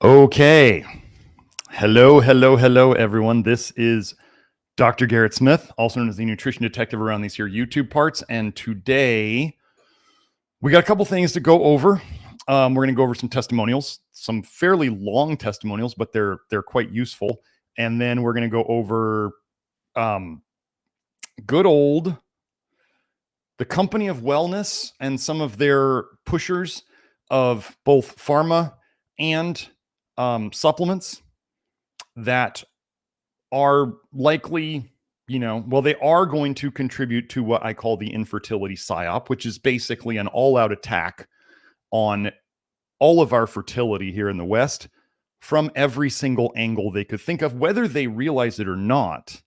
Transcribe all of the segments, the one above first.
Okay. Hello, everyone. This is Dr. Garrett Smith, also known as the nutrition detective around these here YouTube parts. And today we got a couple things to go over. We're going to go over some testimonials, some fairly long testimonials, but they're quite useful. And then we're going to go over good old the Company of Wellness and some of their pushers of both pharma and supplements that are likely, they are going to contribute to what I call the infertility psyop, which is basically an all-out attack on all of our fertility here in the West from every single angle they could think of, whether they realize it or not.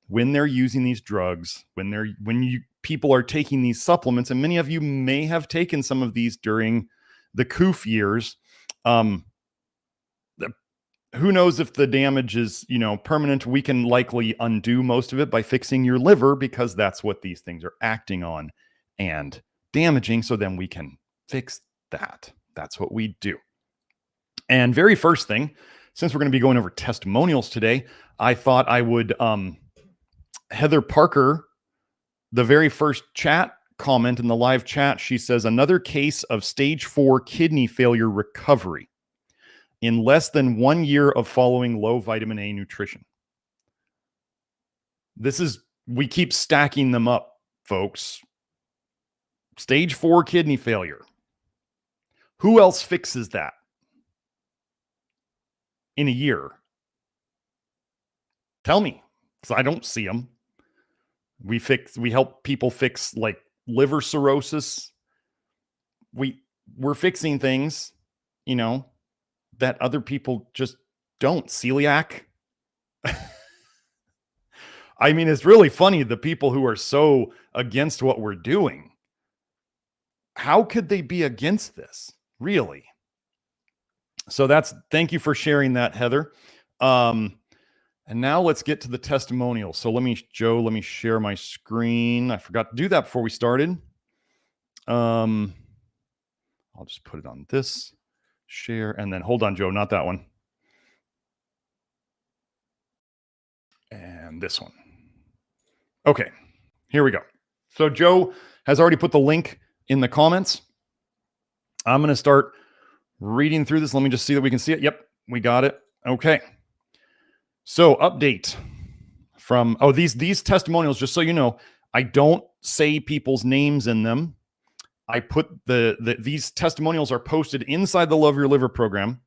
When they're using these drugs, people are taking these supplements, and many of you may have taken some of these during the COOF years. Who knows if the damage is, permanent? We can likely undo most of it by fixing your liver, because that's what these things are acting on and damaging. So then we can fix that. That's what we do. And very first thing, since we're going to be going over testimonials today, I thought I would, Heather Parker, the very first chat comment in the live chat, she says, another case of stage 4 kidney failure recovery in less than 1 year of following low vitamin A nutrition. We keep stacking them up, folks. Stage 4 kidney failure. Who else fixes that in a year? Tell me, because I don't see them. We help people fix like liver cirrhosis. We're fixing things, that other people just don't. Celiac. I mean, it's really funny, the people who are so against what we're doing. How could they be against this? Really? So thank you for sharing that, Heather. And now let's get to the testimonial. So let me share my screen. I forgot to do that before we started. I'll just put it on this. Share, and then hold on, Joe, not that one. And this one. Okay, here we go. So Joe has already put the link in the comments. I'm going to start reading through this. Let me just see that we can see it. Yep, we got it. Okay. So update from, these testimonials, just so you know, I don't say people's names in them. I put these testimonials are posted inside the Love Your Liver program,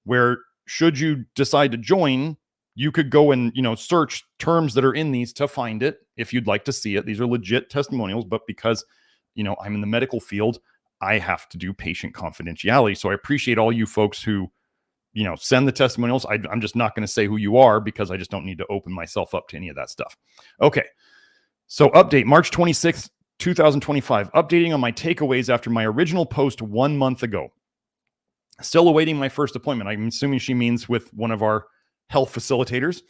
where should you decide to join, you could go and, search terms that are in these to find it if you'd like to see it. These are legit testimonials, but because, I'm in the medical field, I have to do patient confidentiality. So I appreciate all you folks who, send the testimonials. I'm just not going to say who you are, because I just don't need to open myself up to any of that stuff. Okay. So update, March 26th, 2025, updating on my takeaways after my original post 1 month ago. Still awaiting my first appointment. I'm assuming she means with one of our health facilitators.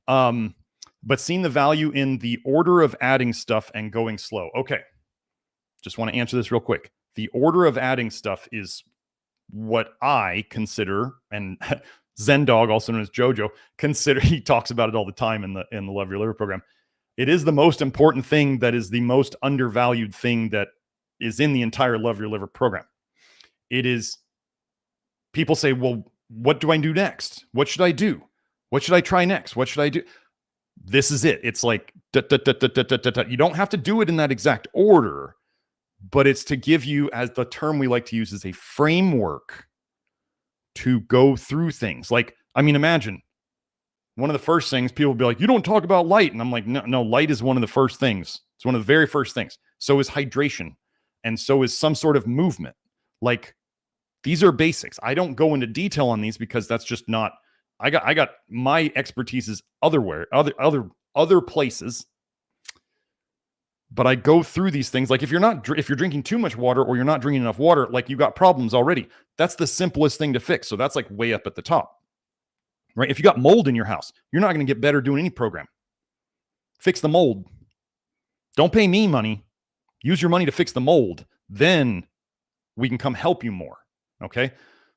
But seeing the value in the order of adding stuff and going slow. Okay. Just want to answer this real quick. The order of adding stuff is what I consider, and Zen Dog, also known as Jojo, he talks about it all the time in the Love Your Liver program. It is the most important thing, that is the most undervalued thing that is in the entire Love Your Liver program. It is, people say, well, what do I do next? What should I do? What should I try next? What should I do? This is it. It's like, you don't have to do it in that exact order, but it's to give you, as the term we like to use, is a framework to go through things. Like, imagine one of the first things, people will be like, you don't talk about light. And I'm like, no, light is one of the first things. It's one of the very first things. So is hydration. And so is some sort of movement. Like, these are basics. I don't go into detail on these because that's just not, I got my expertise is other places. But I go through these things. Like, if you're drinking too much water, or you're not drinking enough water, like, you got problems already. That's the simplest thing to fix. So that's like way up at the top. Right? If you got mold in your house, you're not going to get better doing any program. Fix the mold. Don't pay me money. Use your money to fix the mold. Then we can come help you more. Okay?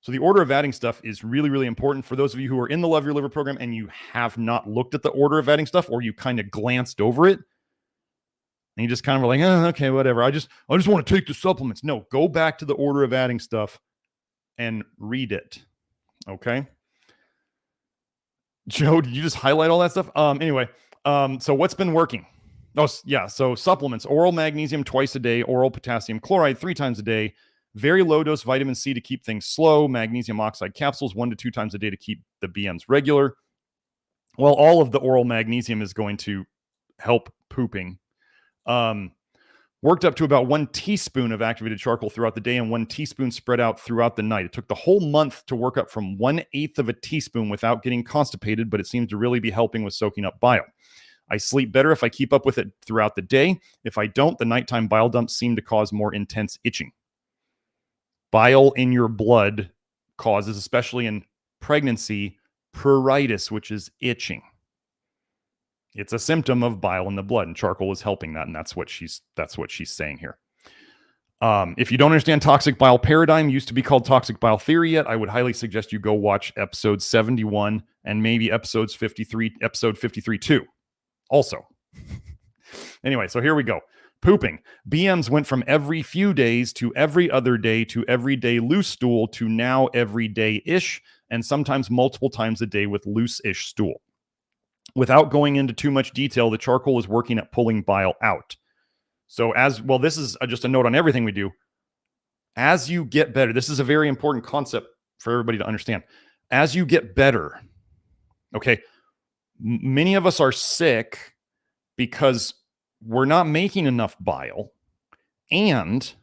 So the order of adding stuff is really, really important for those of you who are in the Love Your Liver program and you have not looked at the order of adding stuff, or you kind of glanced over it and you just kind of were like, oh, okay, whatever. I just want to take the supplements. No, go back to the order of adding stuff and read it. Okay. Joe, did you just highlight all that stuff? Anyway, so what's been working? Oh, yeah. So supplements, oral magnesium twice a day, oral potassium chloride 3 times a day, very low dose vitamin C to keep things slow, magnesium oxide capsules 1 to 2 times a day to keep the BMs regular. Well, all of the oral magnesium is going to help pooping. Worked up to about 1 teaspoon of activated charcoal throughout the day and 1 teaspoon spread out throughout the night. It took the whole month to work up from 1/8 of a teaspoon without getting constipated, but it seems to really be helping with soaking up bile. I sleep better if I keep up with it throughout the day. If I don't, the nighttime bile dumps seem to cause more intense itching. Bile in your blood causes, especially in pregnancy, pruritus, which is itching. It's a symptom of bile in the blood, and charcoal is helping that, and that's what she's saying here. If you don't understand toxic bile paradigm, used to be called toxic bile theory yet, I would highly suggest you go watch episode 71 and maybe episode 53 too. Also. Anyway, so here we go. Pooping. BMs went from every few days to every other day to every day loose stool to now every day-ish, and sometimes multiple times a day with loose-ish stool. Without going into too much detail, the charcoal is working at pulling bile out. So this is just a note on everything we do. As you get better, this is a very important concept for everybody to understand. As you get better, okay, many of us are sick because we're not making enough bile, and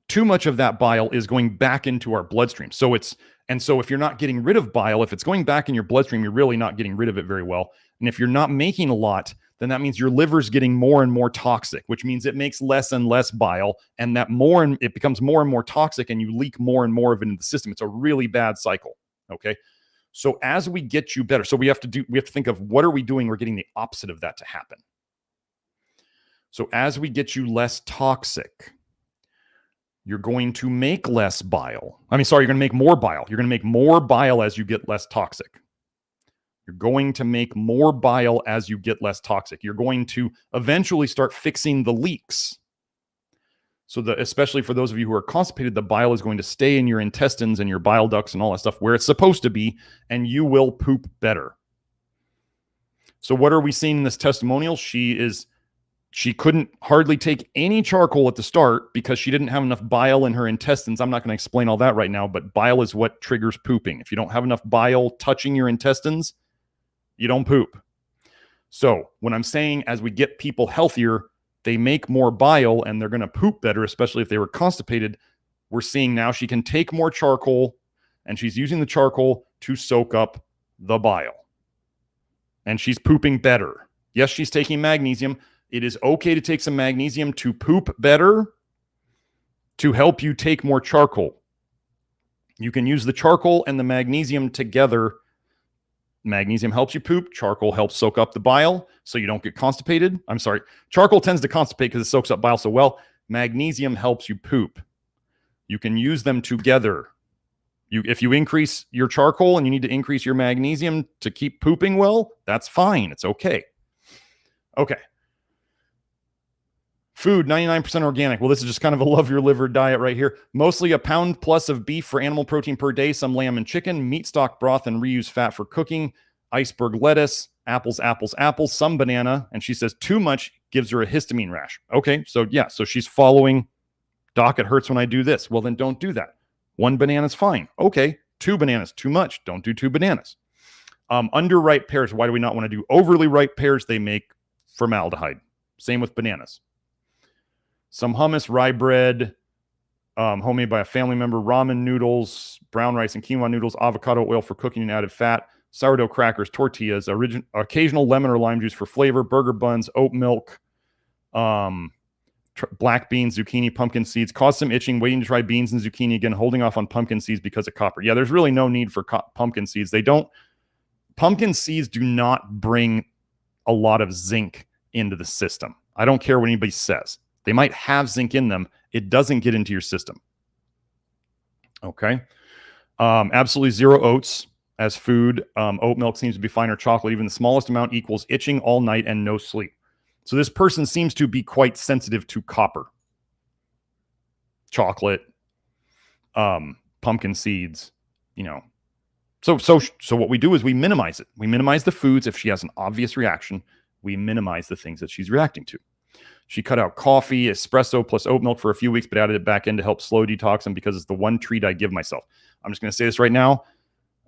too much of that bile is going back into our bloodstream. So if you're not getting rid of bile, if it's going back in your bloodstream, you're really not getting rid of it very well. And if you're not making a lot, then that means your liver's getting more and more toxic, which means it makes less and less bile, and it becomes more and more toxic, and you leak more and more of it into the system. It's a really bad cycle. Okay. So as we get you better, so we have to think of what are we doing? We're getting the opposite of that to happen. So as we get you less toxic, you're going to make less bile. You're going to make more bile. You're going to make more bile as you get less toxic. You're going to make more bile as you get less toxic. You're going to eventually start fixing the leaks. So especially for those of you who are constipated, the bile is going to stay in your intestines and your bile ducts and all that stuff where it's supposed to be, and you will poop better. So what are we seeing in this testimonial? She couldn't hardly take any charcoal at the start because she didn't have enough bile in her intestines. I'm not going to explain all that right now, but bile is what triggers pooping. If you don't have enough bile touching your intestines, you don't poop. So when I'm saying as we get people healthier, they make more bile and they're going to poop better, especially if they were constipated, we're seeing now she can take more charcoal, and she's using the charcoal to soak up the bile. And she's pooping better. Yes, she's taking magnesium. It is okay to take some magnesium to poop better, to help you take more charcoal. You can use the charcoal and the magnesium together. Magnesium helps you poop. Charcoal helps soak up the bile so you don't get constipated. Charcoal tends to constipate because it soaks up bile so well. Magnesium helps you poop. You can use them together. If you increase your charcoal and you need to increase your magnesium to keep pooping well, that's fine. It's okay. Okay. Food, 99% organic. Well, this is just kind of a love your liver diet right here. Mostly a pound plus of beef for animal protein per day, some lamb and chicken, meat stock broth and reused fat for cooking, iceberg lettuce, apples, some banana. And she says too much gives her a histamine rash. Okay, so she's following, doc, it hurts when I do this. Well, then don't do that. 1 banana is fine. Okay, 2 bananas, too much. Don't do 2 bananas. Underripe pears, why do we not want to do overly ripe pears? They make formaldehyde. Same with bananas. Some hummus, rye bread, homemade by a family member, ramen noodles, brown rice and quinoa noodles, avocado oil for cooking and added fat, sourdough crackers, tortillas, occasional lemon or lime juice for flavor, burger buns, oat milk, black beans, zucchini, pumpkin seeds. Cause some itching, waiting to try beans and zucchini again, holding off on pumpkin seeds because of copper. Yeah, there's really no need for pumpkin seeds. Pumpkin seeds do not bring a lot of zinc into the system. I don't care what anybody says. They might have zinc in them. It doesn't get into your system. Okay. Absolutely zero oats as food. Oat milk seems to be fine, or chocolate. Even the smallest amount equals itching all night and no sleep. So this person seems to be quite sensitive to copper. Chocolate, pumpkin seeds, So what we do is we minimize it. We minimize the foods. If she has an obvious reaction, we minimize the things that she's reacting to. She cut out coffee, espresso, plus oat milk for a few weeks, but added it back in to help slow detox, and because it's the one treat I give myself. I'm just going to say this right now.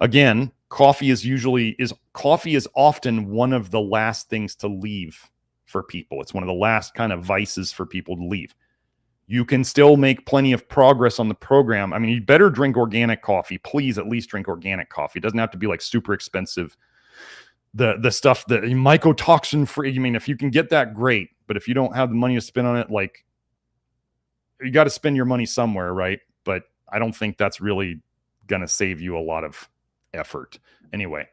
Again, coffee is often one of the last things to leave for people. It's one of the last kind of vices for people to leave. You can still make plenty of progress on the program. I mean, you better drink organic coffee. Please at least drink organic coffee. It doesn't have to be like super expensive. The stuff that mycotoxin free. I mean, if you can get that, great. But if you don't have the money to spend on it, like, you got to spend your money somewhere, right? But I don't think that's really going to save you a lot of effort. Anyway,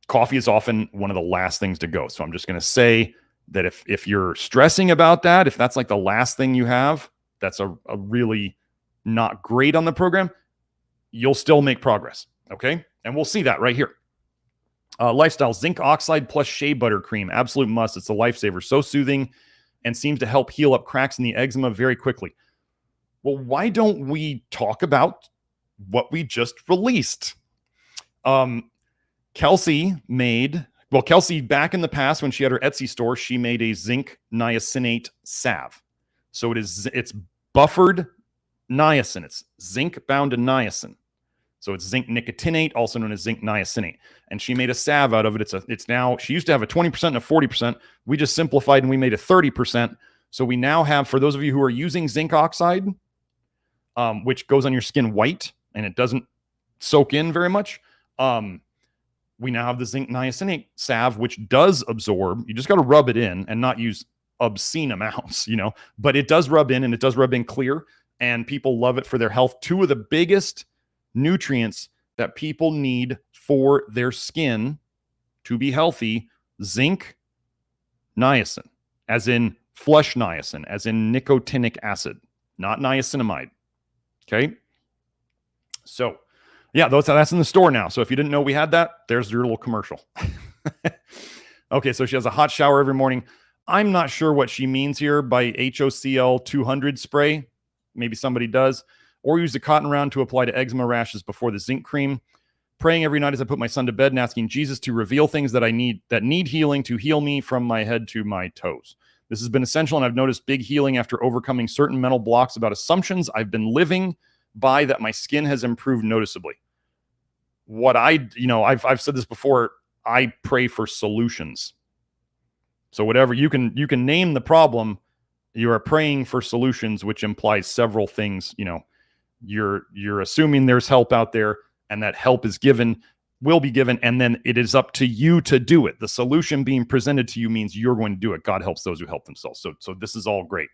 coffee is often one of the last things to go. So I'm just going to say that if you're stressing about that, if that's like the last thing you have, that's a really not great on the program, you'll still make progress. Okay. And we'll see that right here. Lifestyle, zinc oxide plus shea butter cream. Absolute must. It's a lifesaver. So soothing and seems to help heal up cracks in the eczema very quickly. Well, why don't we talk about what we just released? Kelsey, back in the past when she had her Etsy store, she made a zinc niacinate salve. So it's buffered niacin. It's zinc bound to niacin. So it's zinc nicotinate, also known as zinc niacinate. And she made a salve out of it. It's now, she used to have a 20% and a 40%. We just simplified and we made a 30%. So we now have, for those of you who are using zinc oxide, which goes on your skin white and it doesn't soak in very much, we now have the zinc niacinate salve, which does absorb. You just got to rub it in and not use obscene amounts, but it does rub in, and it does rub in clear, and people love it for their health. Two of the biggest nutrients that people need for their skin to be healthy: zinc, niacin, as in flush niacin, as in nicotinic acid, not niacinamide. Okay. So yeah, that's in the store now. So if you didn't know we had that, there's your little commercial. Okay, so she has a hot shower every morning. I'm not sure what she means here by HOCl 200 spray. Maybe somebody does. Or use the cotton round to apply to eczema rashes before the zinc cream. Praying every night as I put my son to bed and asking Jesus to reveal things that need healing, to heal me from my head to my toes. This has been essential, and I've noticed big healing after overcoming certain mental blocks about assumptions I've been living by, that my skin has improved noticeably. What I've said this before, I pray for solutions. So whatever you can name the problem, you are praying for solutions, which implies several things. You're assuming there's help out there, and that help will be given, and then it is up to you to do it. The solution being presented to you means you're going to do it. God helps those who help themselves. So this is all great.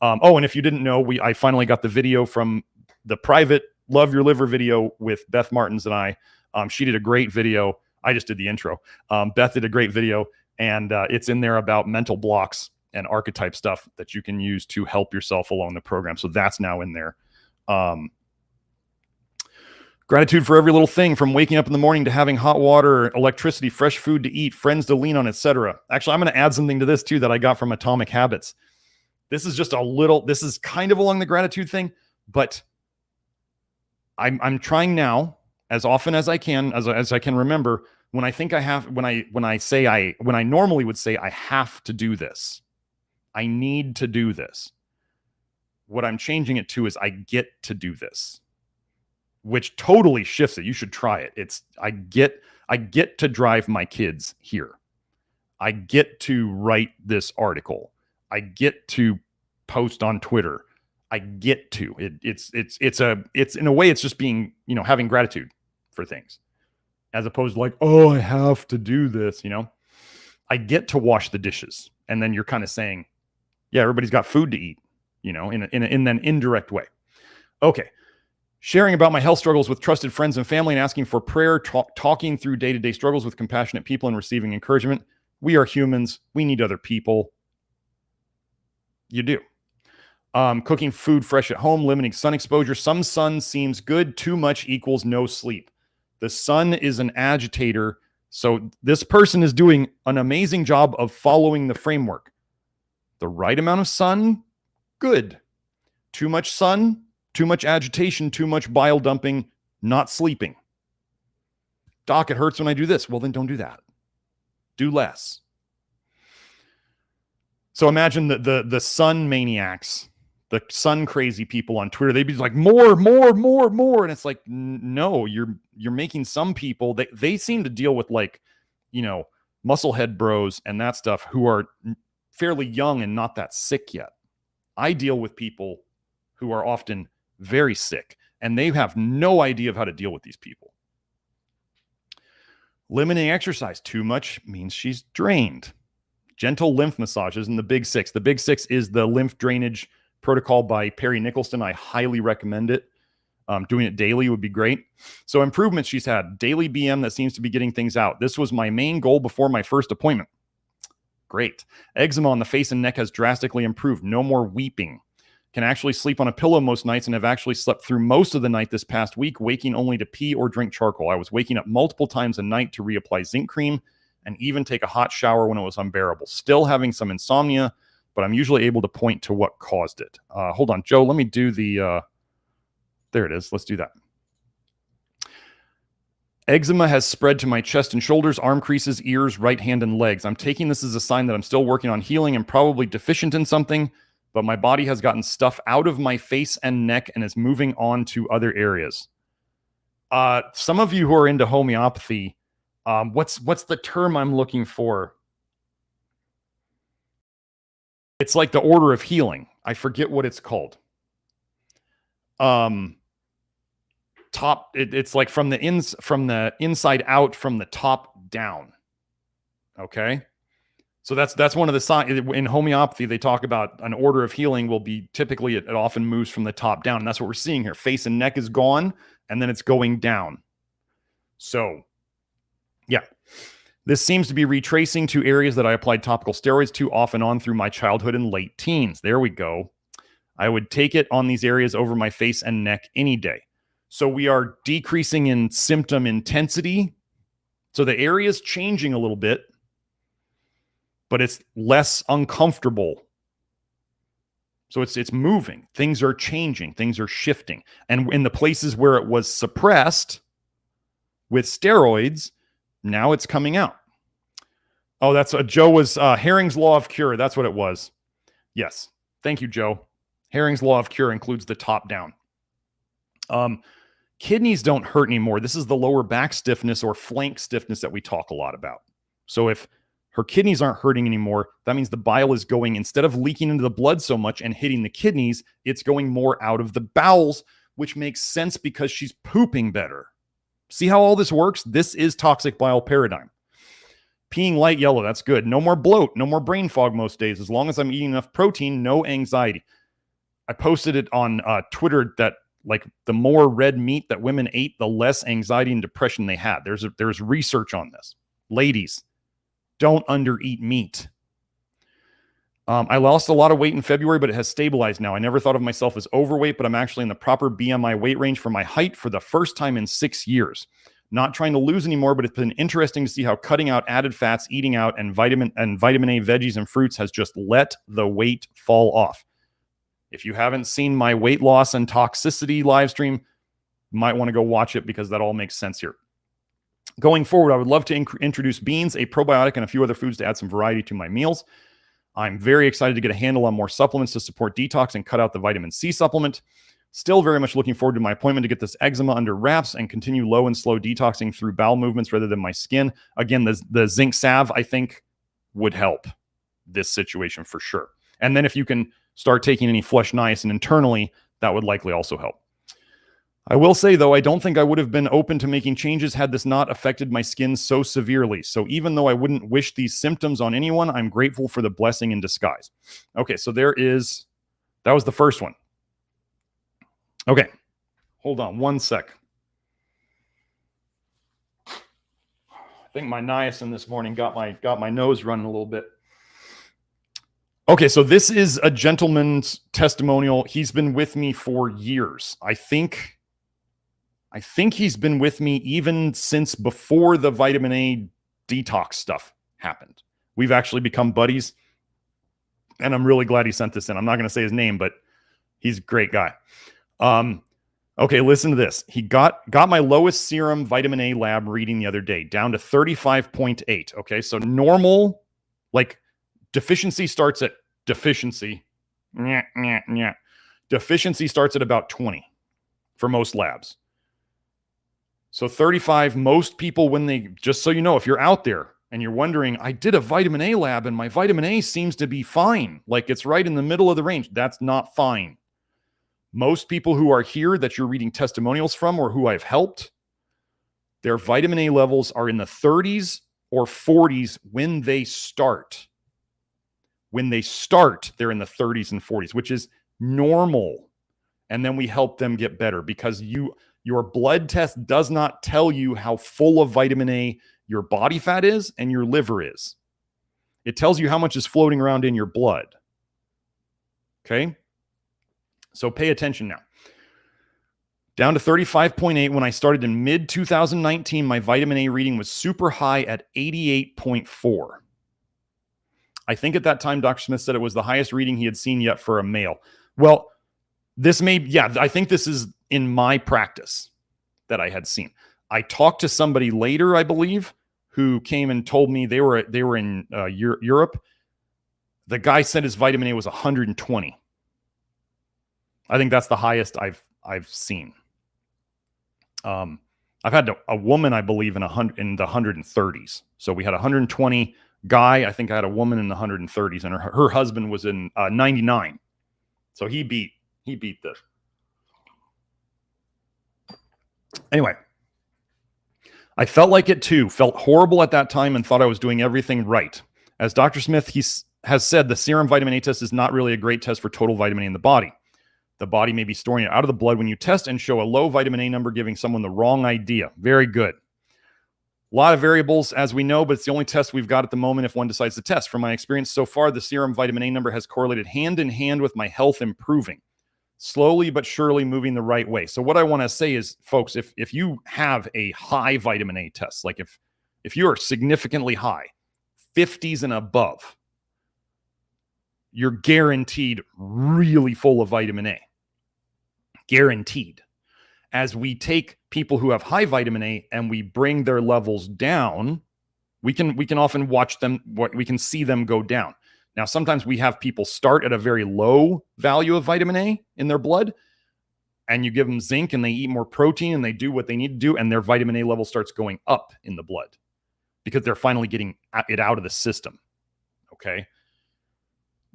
And if you didn't know, I finally got the video from the private Love Your Liver video with Beth Martins and I. She did a great video. I just did the intro. Beth did a great video, and it's in there about mental blocks and archetype stuff that you can use to help yourself along the program. So that's now in there. Gratitude for every little thing, from waking up in the morning to having hot water, electricity, fresh food to eat, friends to lean on, etc. Actually, I'm going to add something to this too that I got from Atomic Habits. This is this is kind of along the gratitude thing, but I'm trying now, as often as I can, as I can remember, when I think I have, when I normally would say I have to do this, I need to do this. What I'm changing it to is I get to do this, which totally shifts it. You should try it. I get to drive my kids here. I get to write this article. I get to post on Twitter. I get to. It's in a way, it's just being, having gratitude for things, as opposed to like, oh, I have to do this. I get to wash the dishes, and then you're kind of saying, yeah, everybody's got food to eat, in an indirect way. Okay. Sharing about my health struggles with trusted friends and family, and asking for prayer, talking through day-to-day struggles with compassionate people and receiving encouragement. We are humans. We need other people. You do. Cooking food fresh at home, limiting sun exposure. Some sun seems good. Too much equals no sleep. The sun is an agitator. So this person is doing an amazing job of following the framework. The right amount of sun, good. Too much sun, too much agitation, too much bile dumping, not sleeping. Doc, it hurts when I do this. Well, then don't do that. Do less. So imagine the sun maniacs, the sun crazy people on Twitter. They'd be like, more. And it's like, no, you're making some people, they seem to deal with like, musclehead bros and that stuff who are fairly young and not that sick yet. I deal with people who are often very sick and they have no idea of how to deal with these people. Limiting exercise. Too much means she's drained. Gentle lymph massages in the Big Six. The Big Six is the lymph drainage protocol by Perry Nicholson. I highly recommend it. Doing it daily would be great. So improvements she's had. Daily BM that seems to be getting things out. This was my main goal before my first appointment. Great. Eczema on the face and neck has drastically improved. No more weeping. Can actually sleep on a pillow most nights and have actually slept through most of the night this past week, waking only to pee or drink charcoal. I was waking up multiple times a night to reapply zinc cream and even take a hot shower when it was unbearable. Still having some insomnia, but I'm usually able to point to what caused it. Hold on, Joe, let me do the, there it is. Let's do that. Eczema has spread to my chest and shoulders, arm creases, ears, right hand, and legs. I'm taking this as a sign that I'm still working on healing and probably deficient in something, but my body has gotten stuff out of my face and neck and is moving on to other areas. Some of you who are into homeopathy, what's the term I'm looking for? It's like the order of healing. I forget what it's called. It's like from the inside out, from the top down. Okay. So that's one of the signs in homeopathy. They talk about an order of healing will be typically, it often moves from the top down. And that's what we're seeing here. Face and neck is gone and then it's going down. So yeah, this seems to be retracing to areas that I applied topical steroids to off and on through my childhood and late teens. There we go. I would take it on these areas over my face and neck any day. So we are decreasing in symptom intensity. So the area is changing a little bit, but it's less uncomfortable. So it's moving. Things are changing. Things are shifting. And in the places where it was suppressed with steroids, now it's coming out. Oh, that's Joe was Herring's Law of Cure. That's what it was. Yes. Thank you, Joe. Herring's Law of Cure includes the top down. Kidneys don't hurt anymore. This is the lower back stiffness or flank stiffness that we talk a lot about. So if her kidneys aren't hurting anymore, that means the bile is going, instead of leaking into the blood so much and hitting the kidneys, it's going more out of the bowels, which makes sense because she's pooping better. See how all this works? This is toxic bile paradigm. Peeing light yellow, that's good. No more bloat, no more brain fog most days. As long as I'm eating enough protein, no anxiety. I posted it on Twitter that like the more red meat that women ate, the less anxiety and depression they had. There's research on this. Ladies, don't undereat meat. I lost a lot of weight in February, but it has stabilized now. I never thought of myself as overweight, but I'm actually in the proper BMI weight range for my height for the first time in 6 years. Not trying to lose anymore, but it's been interesting to see how cutting out added fats, eating out, and vitamin A veggies and fruits has just let the weight fall off. If you haven't seen my weight loss and toxicity live stream, you might want to go watch it because that all makes sense here. Going forward, I would love to introduce beans, a probiotic, and a few other foods to add some variety to my meals. I'm very excited to get a handle on more supplements to support detox and cut out the vitamin C supplement. Still very much looking forward to my appointment to get this eczema under wraps and continue low and slow detoxing through bowel movements rather than my skin. Again, the zinc salve, I think, would help this situation for sure. And then if you can start taking any flush niacin internally, that would likely also help. I will say, though, I don't think I would have been open to making changes had this not affected my skin so severely. So even though I wouldn't wish these symptoms on anyone, I'm grateful for the blessing in disguise. Okay, so that was the first one. Okay, hold on one sec. I think my niacin this morning got my nose running a little bit. Okay, so this is a gentleman's testimonial. He's been with me for years. I think he's been with me even since before the vitamin A detox stuff happened. We've actually become buddies, and I'm really glad he sent this in. I'm not going to say his name, but he's a great guy. Okay, listen to this. He got my lowest serum vitamin A lab reading the other day, down to 35.8. Okay, so normal, like deficiency starts at deficiency. Deficiency starts at about 20 for most labs. So 35, most people, when they, just so you know, if you're out there and you're wondering, I did a vitamin A lab and my vitamin A seems to be fine, like it's right in the middle of the range. That's not fine. Most people who are here that you're reading testimonials from or who I've helped, their vitamin A levels are in the 30s or 40s when they start. When they start, they're in the 30s and 40s, which is normal. And then we help them get better because your blood test does not tell you how full of vitamin A your body fat is and your liver is. It tells you how much is floating around in your blood. Okay? So pay attention now. Down to 35.8. When I started in mid-2019, my vitamin A reading was super high at 88.4. I think at that time, Dr. Smith said it was the highest reading he had seen yet for a male. Well, this may, yeah, I think this is in my practice that I had seen. I talked to somebody later, I believe, who came and told me they were in Europe. The guy said his vitamin A was 120. I think that's the highest I've seen. I've had a woman, I believe, in the 130s. So we had 120 guy. I think I had a woman in the 130s, and her husband was in 99. So he beat this. Anyway, I felt like it too. Felt horrible at that time and thought I was doing everything right. As Dr. Smith has said, the serum vitamin A test is not really a great test for total vitamin A in the body. The body may be storing it out of the blood when you test and show a low vitamin A number, giving someone the wrong idea. Very good. A lot of variables, as we know, but it's the only test we've got at the moment if one decides to test. From my experience so far, the serum vitamin A number has correlated hand in hand with my health improving, slowly but surely moving the right way. So what I want to say is, folks, if you have a high vitamin A test, like if you are significantly high, 50s and above, you're guaranteed really full of vitamin A. Guaranteed. As we take people who have high vitamin A and we bring their levels down, we can often watch them, we can see them go down. Now, sometimes we have people start at a very low value of vitamin A in their blood, and you give them zinc and they eat more protein and they do what they need to do, and their vitamin A level starts going up in the blood because they're finally getting it out of the system. Okay?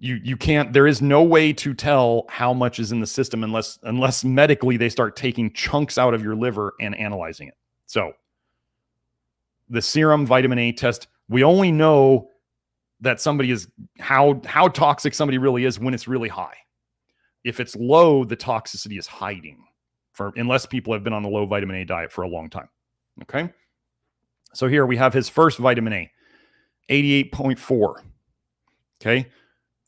You can't, there is no way to tell how much is in the system unless medically they start taking chunks out of your liver and analyzing it. So the serum vitamin A test, we only know that somebody is how toxic somebody really is when it's really high. If it's low, the toxicity is hiding unless people have been on a low vitamin A diet for a long time. Okay. So here we have his first vitamin A, 88.4. Okay.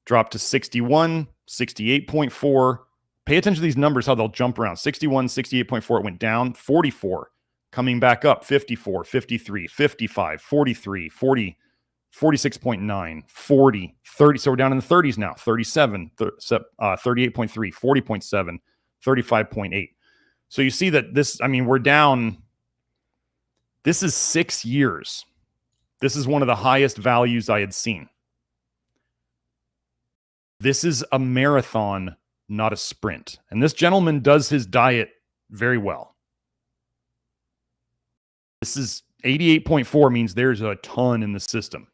Dropped to 61, 68.4. Pay attention to these numbers, how they'll jump around. 61, 68.4, it went down. 44, coming back up. 54, 53, 55, 43, 40, 46.9, 40, 30. So we're down in the 30s now. 37, 38.3, 40.7, 35.8. So you see that this, I mean, we're down. This is 6 years. This is one of the highest values I had seen. This is a marathon, not a sprint. And this gentleman does his diet very well. This is 88.4 means there's a ton in the system.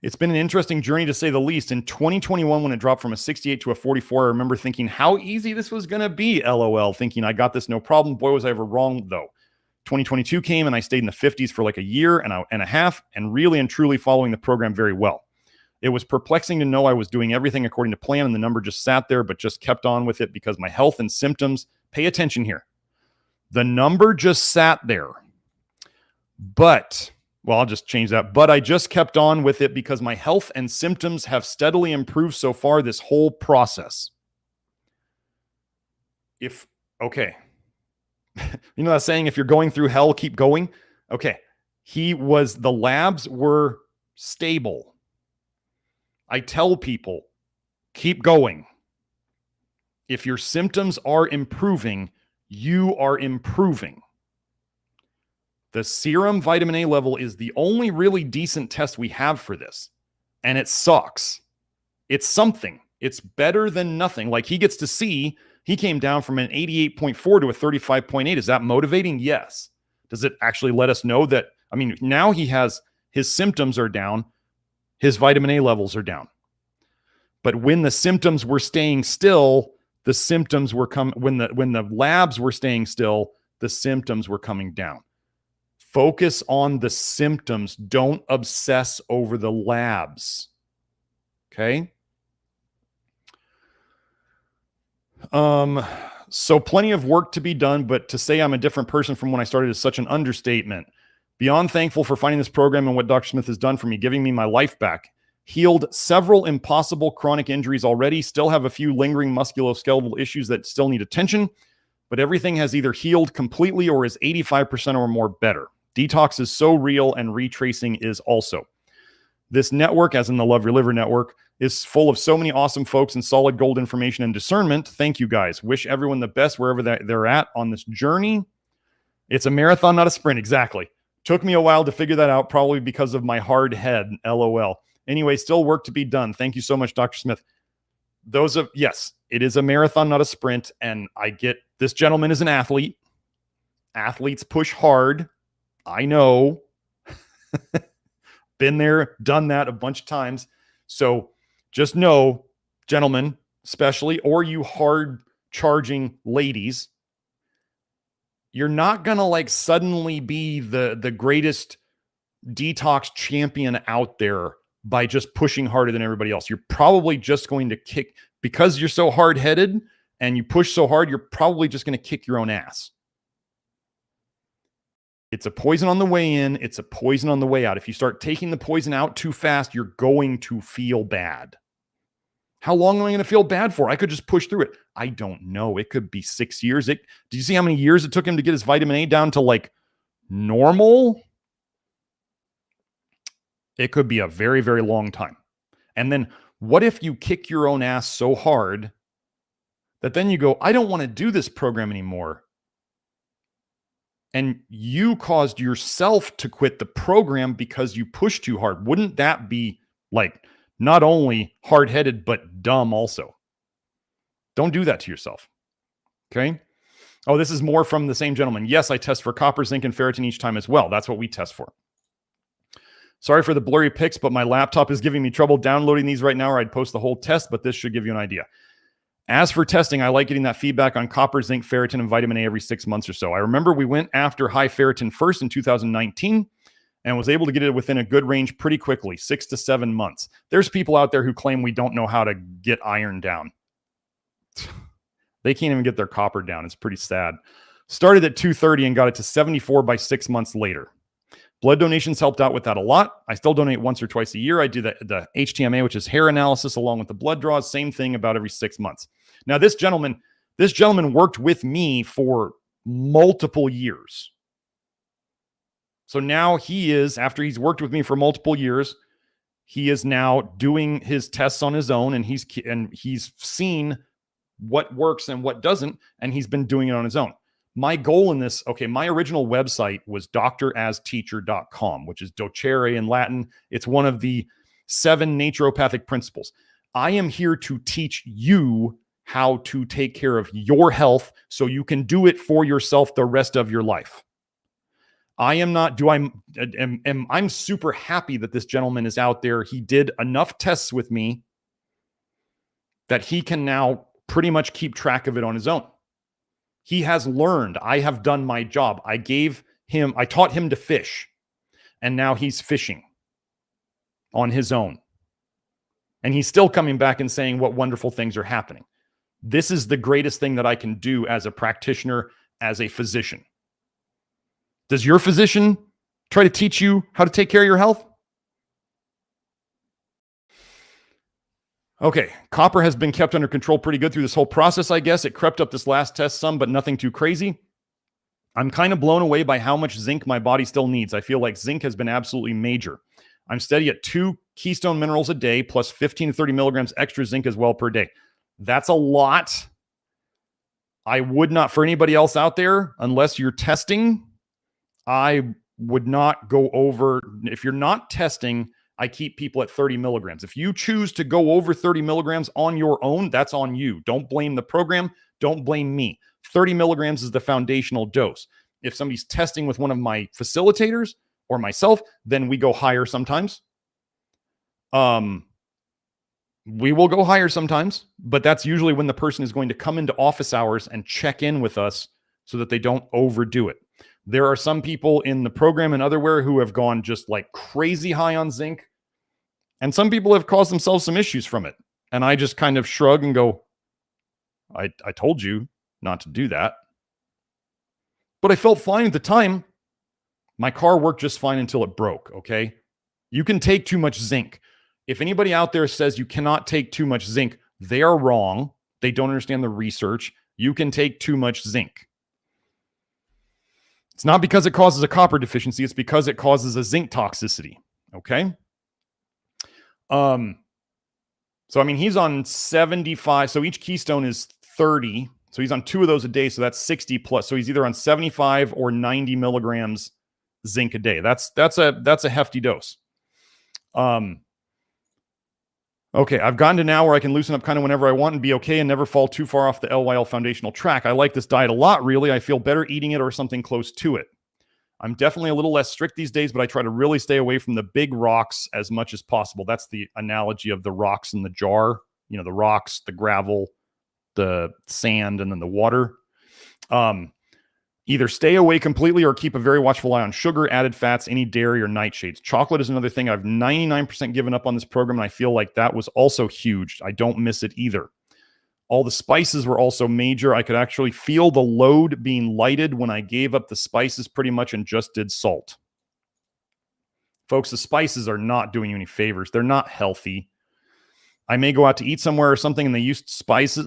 It's been an interesting journey to say the least. In 2021, when it dropped from a 68 to a 44, I remember thinking how easy this was going to be, LOL, thinking I got this no problem. Boy, was I ever wrong, though. 2022 came and I stayed in the 50s for like a year and a half and really and truly following the program very well. It was perplexing to know I was doing everything according to plan and the number just sat there, but just kept on with it because my health and symptoms, pay attention here. The number just sat there, but Well, I'll just change that. But I just kept on with it because my health and symptoms have steadily improved so far this whole process. Okay. You know that saying, if you're going through hell, keep going? Okay. The labs were stable. I tell people, keep going. If your symptoms are improving, you are improving. The serum vitamin A level is the only really decent test we have for this. And it sucks. It's something. It's better than nothing. Like he gets to see, he came down from an 88.4 to a 35.8. Is that motivating? Yes. Does it actually let us know that, now his symptoms are down, his vitamin A levels are down. But when the symptoms were staying still, the symptoms were when the labs were staying still, the symptoms were coming down. Focus on the symptoms. Don't obsess over the labs. Okay? So plenty of work to be done, but to say I'm a different person from when I started is such an understatement. Beyond thankful for finding this program and what Dr. Smith has done for me, giving me my life back. Healed several impossible chronic injuries already, still have a few lingering musculoskeletal issues that still need attention, but everything has either healed completely or is 85% or more better. Detox is so real, and retracing is also. This network, as in the Love Your Liver network, is full of so many awesome folks and solid gold information and discernment. Thank you guys. Wish everyone the best wherever they're at on this journey. It's a marathon, not a sprint. Exactly. Took me a while to figure that out, probably because of my hard head. LOL. Anyway, still work to be done. Thank you so much, Dr. Smith. Yes, it is a marathon, not a sprint. And I get this gentleman is an athlete. Athletes push hard. I know. Been there, done that a bunch of times. So just know, gentlemen, especially, or you hard charging ladies, you're not going to suddenly be the greatest detox champion out there by just pushing harder than everybody else. You're probably just going to kick, because you're so hard-headed and you push so hard, you're probably just going to kick your own ass. It's a poison on the way in. It's a poison on the way out. If you start taking the poison out too fast, you're going to feel bad. How long am I going to feel bad for? I could just push through it. I don't know. It could be 6 years. Did you see how many years it took him to get his vitamin A down to normal? It could be a very, very long time. And then what if you kick your own ass so hard that then you go, I don't want to do this program anymore. And you caused yourself to quit the program because you pushed too hard. Wouldn't that be not only hard-headed, but dumb also? Don't do that to yourself. Okay. Oh, this is more from the same gentleman. Yes, I test for copper, zinc, and ferritin each time as well. That's what we test for. Sorry for the blurry pics, but my laptop is giving me trouble downloading these right now, or I'd post the whole test, but this should give you an idea. As for testing, I like getting that feedback on copper, zinc, ferritin, and vitamin A every 6 months or so. I remember we went after high ferritin first in 2019 and was able to get it within a good range pretty quickly, 6 to 7 months. There's people out there who claim we don't know how to get iron down. They can't even get their copper down. It's pretty sad. Started at 230 and got it to 74 by 6 months later. Blood donations helped out with that a lot. I still donate once or twice a year. I do the HTMA, which is hair analysis, along with the blood draws. Same thing about every 6 months. Now, this gentleman worked with me for multiple years. So now he is, after he's worked with me for multiple years, he is now doing his tests on his own, and he's seen what works and what doesn't, and he's been doing it on his own. My goal in this, my original website was doctorasteacher.com, which is docere in Latin. It's one of the 7 naturopathic principles. I am here to teach you how to take care of your health so you can do it for yourself the rest of your life. I'm super happy that this gentleman is out there. He did enough tests with me that he can now pretty much keep track of it on his own. He has learned. I have done my job. I taught him to fish, and now he's fishing on his own. And he's still coming back and saying what wonderful things are happening. This is the greatest thing that I can do as a practitioner, as a physician. Does your physician try to teach you how to take care of your health? Okay, copper has been kept under control pretty good through this whole process, I guess. It crept up this last test some, but nothing too crazy. I'm kind of blown away by how much zinc my body still needs. I feel like zinc has been absolutely major. I'm steady at 2 keystone minerals a day plus 15 to 30 milligrams extra zinc as well per day. That's a lot. I would not, for anybody else out there, unless you're testing, I would not go over. If you're not testing, I keep people at 30 milligrams. If you choose to go over 30 milligrams on your own, that's on you. Don't blame the program. Don't blame me. 30 milligrams is the foundational dose. If somebody's testing with one of my facilitators or myself, then we go higher sometimes. We will go higher sometimes, but that's usually when the person is going to come into office hours and check in with us so that they don't overdo it. There are some people in the program and otherwhere who have gone just like crazy high on zinc, and some people have caused themselves some issues from it. And I just kind of shrug and go, I told you not to do that. But I felt fine at the time. My car worked just fine until it broke, okay? You can take too much zinc. If anybody out there says you cannot take too much zinc, they are wrong. They don't understand the research. You can take too much zinc. It's not because it causes a copper deficiency. It's because it causes a zinc toxicity, okay? So, I mean, he's on 75. So each keystone is 30. So he's on 2 of those a day. So that's 60 plus. So he's either on 75 or 90 milligrams zinc a day. That's a hefty dose. Okay, I've gotten to now where I can loosen up kind of whenever I want and be okay and never fall too far off the LYL foundational track. I like this diet a lot, really. I feel better eating it or something close to it. I'm definitely a little less strict these days, but I try to really stay away from the big rocks as much as possible. That's the analogy of the rocks in the jar. You know, the rocks, the gravel, the sand, and then the water. Either stay away completely or keep a very watchful eye on sugar, added fats, any dairy, or nightshades. Chocolate is another thing. I've 99% given up on this program, and I feel like that was also huge. I don't miss it either. All the spices were also major. I could actually feel the load being lighted when I gave up the spices pretty much and just did salt. Folks, the spices are not doing you any favors. They're not healthy. I may go out to eat somewhere or something and they used spices,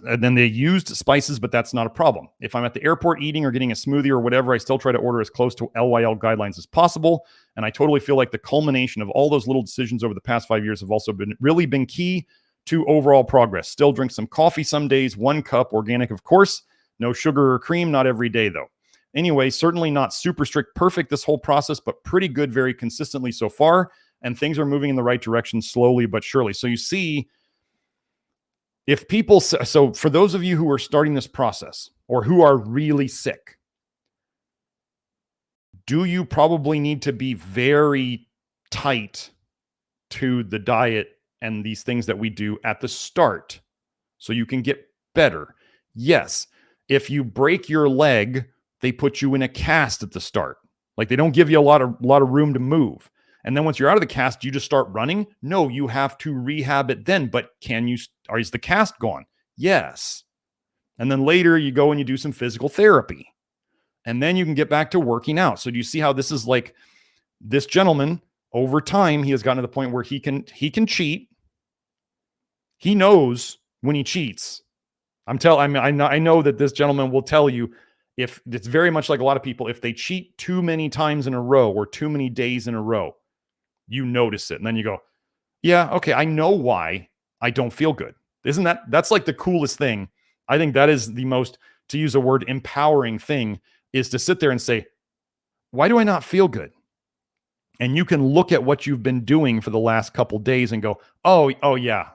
but that's not a problem. If I'm at the airport eating or getting a smoothie or whatever, I still try to order as close to LYL guidelines as possible. And I totally feel like the culmination of all those little decisions over the past 5 years have also been key to overall progress. Still drink some coffee some days, 1 cup, organic, of course. No sugar or cream, not every day though. Anyway, certainly not super strict, perfect this whole process, but pretty good, very consistently so far. And things are moving in the right direction slowly but surely. So you see, if people, so for those of you who are starting this process or who are really sick, do you probably need to be very tight to the diet and these things that we do at the start so you can get better? Yes. If you break your leg, they put you in a cast at the start. Like they don't give you a lot of room to move. And then once you're out of the cast, you just start running? No, you have to rehab it then. But is the cast gone? Yes. And then later you go and you do some physical therapy. And then you can get back to working out. So do you see how this is like this gentleman over time, he has gotten to the point where he can cheat. He knows when he cheats. I know that this gentleman will tell you, if it's very much like a lot of people, if they cheat too many times in a row or too many days in a row, you notice it. And then you go, yeah, okay, I know why I don't feel good. That's like the coolest thing. I think that is the most, to use a word, empowering thing, is to sit there and say, why do I not feel good? And you can look at what you've been doing for the last couple days and go, oh yeah,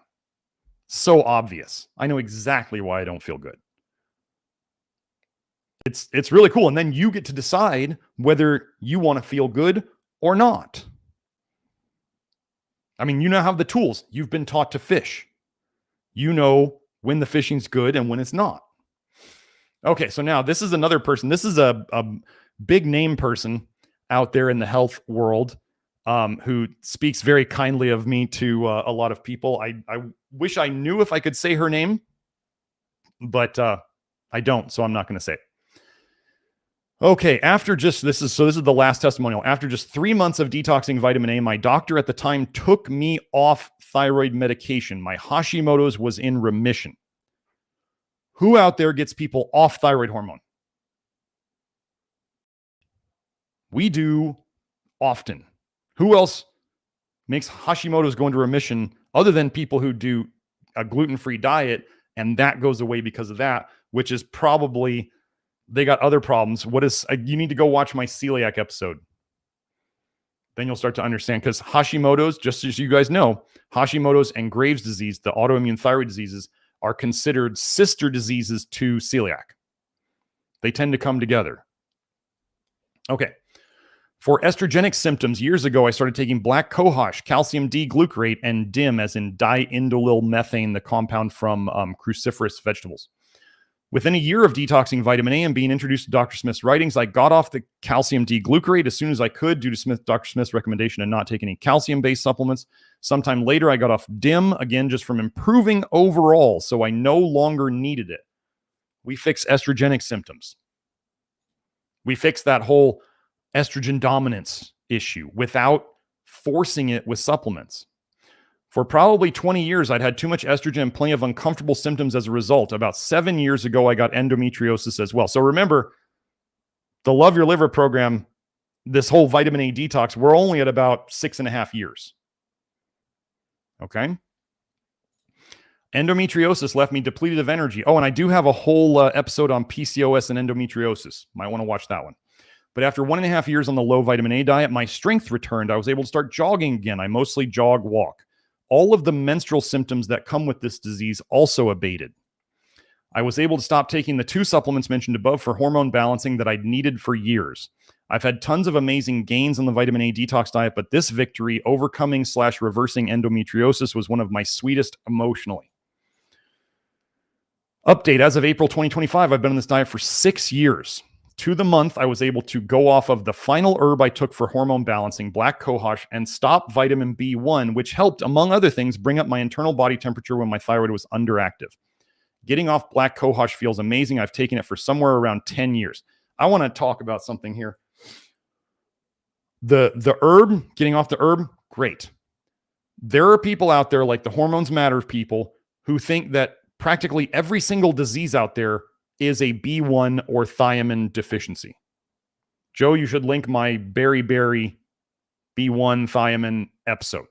so obvious. I know exactly why I don't feel good. It's really cool. And then you get to decide whether you want to feel good or not. I mean, you now have the tools. You've been taught to fish. You know when the fishing's good and when it's not. Okay, so now this is another person. This is a big name person out there in the health world who speaks very kindly of me to a lot of people. I wish I knew if I could say her name, but I don't, so I'm not going to say it. Okay, this is the last testimonial. After just 3 months of detoxing vitamin A, my doctor at the time took me off thyroid medication. My Hashimoto's was in remission. Who out there gets people off thyroid hormone? We do often. Who else makes Hashimoto's go into remission other than people who do a gluten-free diet and that goes away because of that, which is probably they got other problems. You need to go watch my celiac episode. Then you'll start to understand, because Hashimoto's, just as you guys know, Hashimoto's and Graves' disease, the autoimmune thyroid diseases, are considered sister diseases to celiac. They tend to come together. Okay. For estrogenic symptoms, years ago, I started taking black cohosh, calcium D-glucarate, and DIM, as in diindolyl methane, the compound from cruciferous vegetables. Within a year of detoxing vitamin A and being introduced to Dr. Smith's writings, I got off the calcium D-glucarate as soon as I could due to Dr. Smith's recommendation to not take any calcium-based supplements. Sometime later, I got off DIM, again, just from improving overall, so I no longer needed it. We fix estrogenic symptoms. We fix that whole estrogen dominance issue without forcing it with supplements. For probably 20 years, I'd had too much estrogen and plenty of uncomfortable symptoms as a result. About 7 years ago, I got endometriosis as well. So remember, the Love Your Liver program, this whole vitamin A detox, we're only at about 6.5 years. Okay? Endometriosis left me depleted of energy. Oh, and I do have a whole episode on PCOS and endometriosis. Might want to watch that one. But after 1.5 years on the low vitamin A diet, my strength returned. I was able to start jogging again. I mostly jog, walk. All of the menstrual symptoms that come with this disease also abated. I was able to stop taking the 2 supplements mentioned above for hormone balancing that I'd needed for years. I've had tons of amazing gains on the vitamin A detox diet, but this victory, overcoming/reversing endometriosis, was one of my sweetest emotionally. Update, as of April 2025, I've been on this diet for 6 years. To the month, I was able to go off of the final herb I took for hormone balancing, black cohosh, and stop vitamin B1, which helped, among other things, bring up my internal body temperature when my thyroid was underactive. Getting off black cohosh feels amazing. I've taken it for somewhere around 10 years. I want to talk about something here. The herb, getting off the herb, great. There are people out there, like the Hormones Matter people, who think that practically every single disease out there is a B1 or thiamine deficiency. Joe, you should link my berry B1 thiamine episode.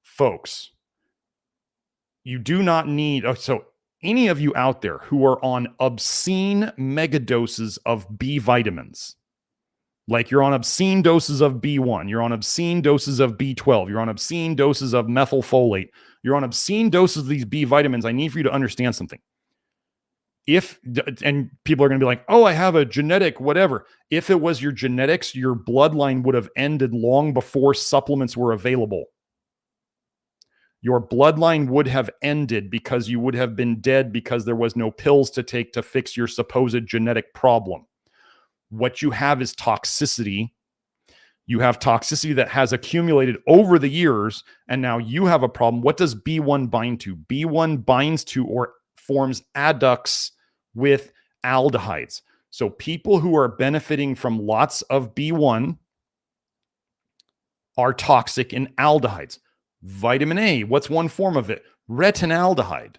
Folks, you do not need, so any of you out there who are on obscene megadoses of B vitamins, like you're on obscene doses of B1, you're on obscene doses of B12, you're on obscene doses of methylfolate, you're on obscene doses of these B vitamins, I need for you to understand something. And people are going to be like, oh, I have a genetic, whatever. If it was your genetics, your bloodline would have ended long before supplements were available. Your bloodline would have ended because you would have been dead because there was no pills to take to fix your supposed genetic problem. What you have is toxicity. You have toxicity that has accumulated over the years, and now you have a problem. What does B1 bind to? B1 binds to or forms adducts with aldehydes. So people who are benefiting from lots of B1 are toxic in aldehydes. Vitamin A, what's one form of it? Retinaldehyde.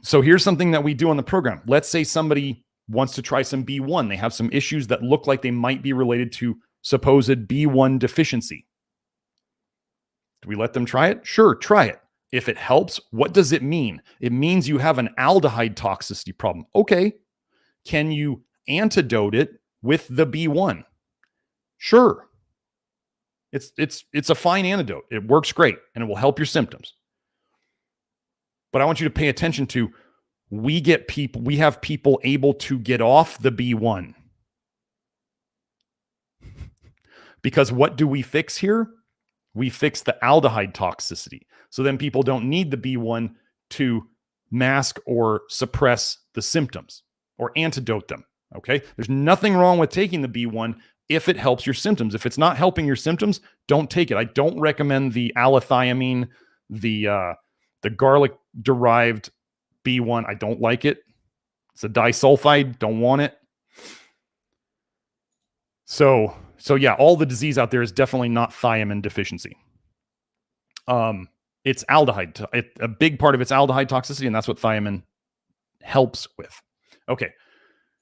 So here's something that we do on the program. Let's say somebody wants to try some B1. They have some issues that look like they might be related to supposed B1 deficiency. Do we let them try it? Sure, try it. If it helps, what does it mean? It means you have an aldehyde toxicity problem. Okay. Can you antidote it with the B1? Sure. It's a fine antidote. It works great and it will help your symptoms. But I want you to pay attention to, we have people able to get off the B1. Because what do we fix here? We fix the aldehyde toxicity. So then people don't need the B1 to mask or suppress the symptoms or antidote them. Okay? There's nothing wrong with taking the B1 if it helps your symptoms. If it's not helping your symptoms, don't take it. I don't recommend the allithiamine, the garlic-derived B1. I don't like it. It's a disulfide. Don't want it. So yeah, all the disease out there is definitely not thiamine deficiency. It's aldehyde. A big part of it's aldehyde toxicity, and that's what thiamine helps with. Okay.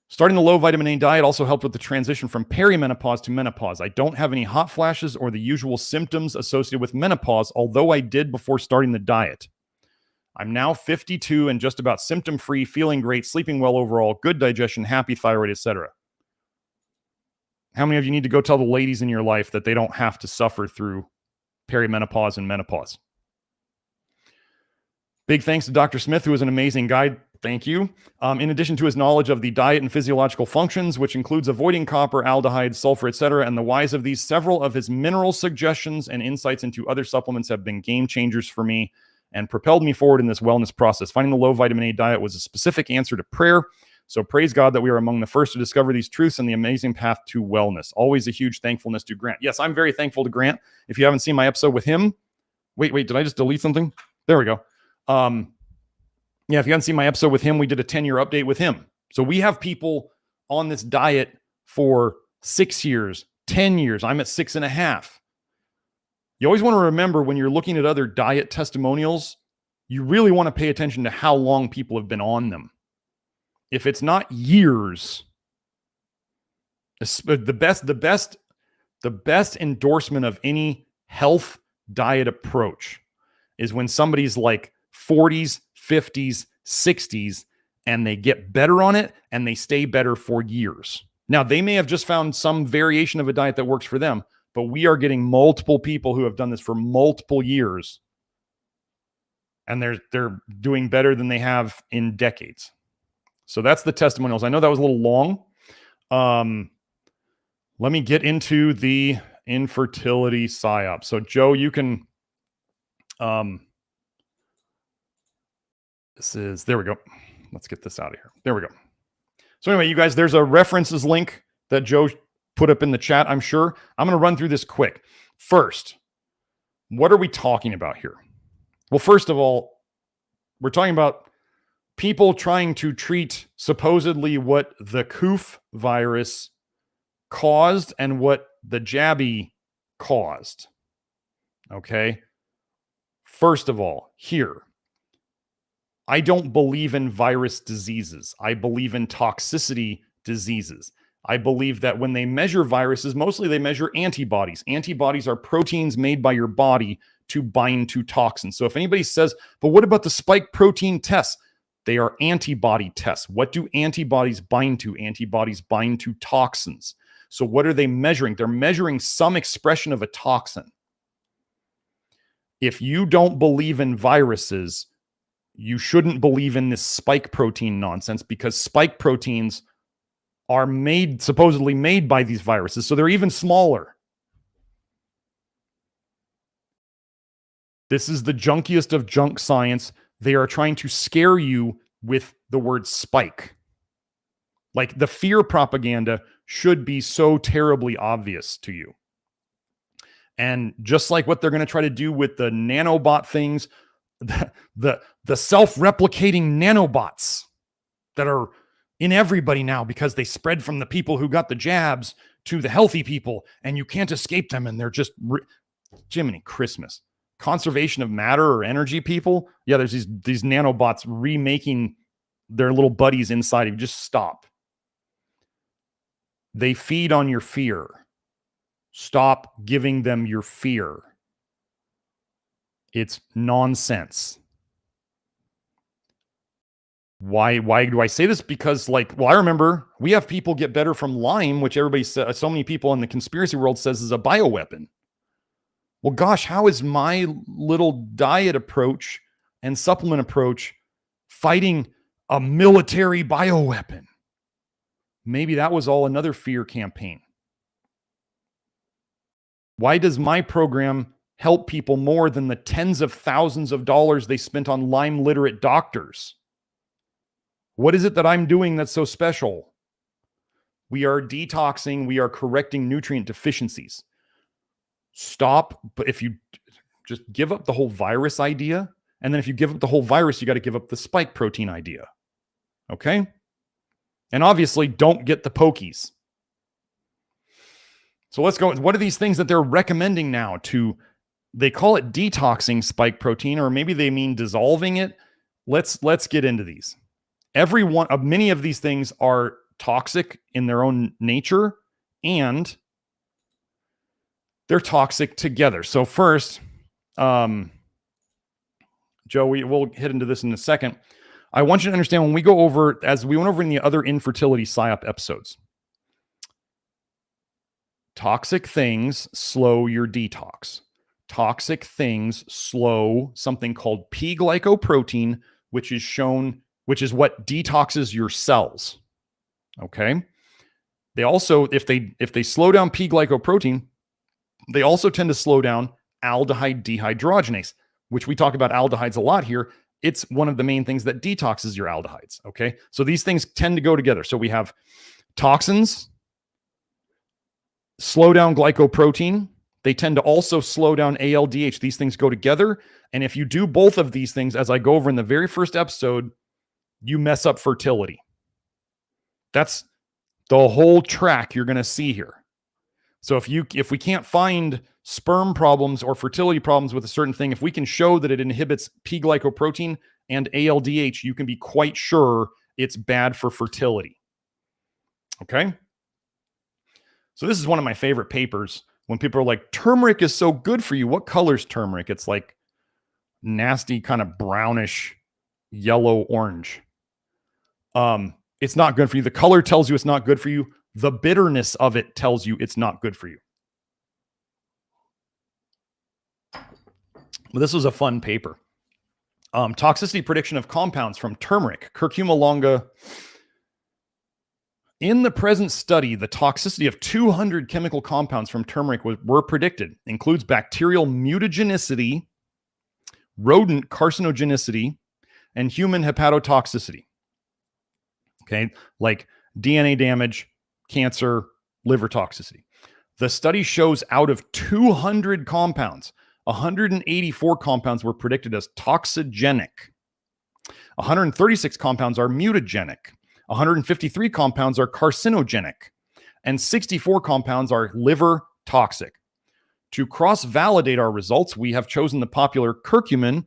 Starting the low vitamin A diet also helped with the transition from perimenopause to menopause. I don't have any hot flashes or the usual symptoms associated with menopause, although I did before starting the diet. I'm now 52 and just about symptom-free, feeling great, sleeping well overall, good digestion, happy thyroid, etc. How many of you need to go tell the ladies in your life that they don't have to suffer through perimenopause and menopause? Big thanks to Dr. Smith, who is an amazing guide. Thank you. In addition to his knowledge of the diet and physiological functions, which includes avoiding copper, aldehyde, sulfur, etc., and the whys of these, several of his mineral suggestions and insights into other supplements have been game changers for me and propelled me forward in this wellness process. Finding the low vitamin A diet was a specific answer to prayer. So praise God that we are among the first to discover these truths and the amazing path to wellness. Always a huge thankfulness to Grant. Yes, I'm very thankful to Grant. If you haven't seen my episode with him, wait, did I just delete something? There we go. Yeah, if you haven't seen my episode with him, we did a 10-year update with him. So we have people on this diet for 6 years, 10 years. I'm at 6.5. You always want to remember when you're looking at other diet testimonials, you really want to pay attention to how long people have been on them. If it's not years, the best endorsement of any health diet approach is when somebody's like 40s, 50s, 60s, and they get better on it and they stay better for years. Now, they may have just found some variation of a diet that works for them, but we are getting multiple people who have done this for multiple years, and they're doing better than they have in decades. So that's the testimonials. I know that was a little long. Let me get into the infertility psyop. So Joe, you can, there we go. Let's get this out of here. There we go. So anyway, you guys, there's a references link that Joe put up in the chat, I'm sure. I'm going to run through this quick. First, what are we talking about here? Well, first of all, we're talking about people trying to treat supposedly what the COOF virus caused and what the jabby caused. Okay. First of all, here, I don't believe in virus diseases. I believe in toxicity diseases. I believe that when they measure viruses, mostly they measure antibodies. Antibodies are proteins made by your body to bind to toxins. So if anybody says, but what about the spike protein tests? They are antibody tests. What do antibodies bind to? Antibodies bind to toxins. So what are they measuring? They're measuring some expression of a toxin. If you don't believe in viruses, you shouldn't believe in this spike protein nonsense, because spike proteins are supposedly made by these viruses. So they're even smaller. This is the junkiest of junk science. They are trying to scare you with the word spike. Like, the fear propaganda should be so terribly obvious to you. And just like what they're going to try to do with the nanobot things, the self-replicating nanobots that are in everybody now because they spread from the people who got the jabs to the healthy people, and you can't escape them, and they're just Jiminy Christmas. Conservation of matter or energy people. Yeah, there's these nanobots remaking their little buddies inside of you. Just stop. They feed on your fear. Stop giving them your fear. It's nonsense. Why do I say this? Because, I remember we have people get better from Lyme, which everybody says, so many people in the conspiracy world says is a bioweapon. Well, gosh, how is my little diet approach and supplement approach fighting a military bioweapon? Maybe that was all another fear campaign. Why does my program help people more than the tens of thousands of dollars they spent on Lyme literate doctors? What is it that I'm doing that's so special? We are detoxing. We are correcting nutrient deficiencies. Stop. But if you just give up the whole virus idea, and then if you give up the whole virus, you got to give up the spike protein idea. Okay? And obviously, don't get the pokies. So let's go. What are these things that they're recommending now to, they call it detoxing spike protein, or maybe they mean dissolving it. Let's get into these. Many of these things are toxic in their own nature, and they're toxic together. So first, Joe, we'll hit into this in a second. I want you to understand, when we go over, as we went over in the other infertility PSYOP episodes, toxic things slow your detox. Toxic things slow something called P-glycoprotein, which is what detoxes your cells. Okay. They also, if they slow down P-glycoprotein, they also tend to slow down aldehyde dehydrogenase, which we talk about aldehydes a lot here. It's one of the main things that detoxes your aldehydes. Okay. So these things tend to go together. So we have toxins, slow down glycoprotein. They tend to also slow down ALDH. These things go together. And if you do both of these things, as I go over in the very first episode, you mess up fertility. That's the whole track you're going to see here. So if we can't find sperm problems or fertility problems with a certain thing, if we can show that it inhibits P-glycoprotein and ALDH, you can be quite sure it's bad for fertility. Okay? So this is one of my favorite papers. When people are like, turmeric is so good for you. What color's turmeric? It's like nasty, kind of brownish, yellow, orange. It's not good for you. The color tells you it's not good for you. The bitterness of it tells you it's not good for you. Well, this was a fun paper. Toxicity prediction of compounds from turmeric, curcuma longa. In the present study, the toxicity of 200 chemical compounds from turmeric were predicted. Includes bacterial mutagenicity, rodent carcinogenicity, and human hepatotoxicity. Okay, like DNA damage, cancer, liver toxicity. The study shows out of 200 compounds, 184 compounds were predicted as toxigenic. 136 compounds are mutagenic. 153 compounds are carcinogenic. And 64 compounds are liver toxic. To cross-validate our results, we have chosen the popular curcumin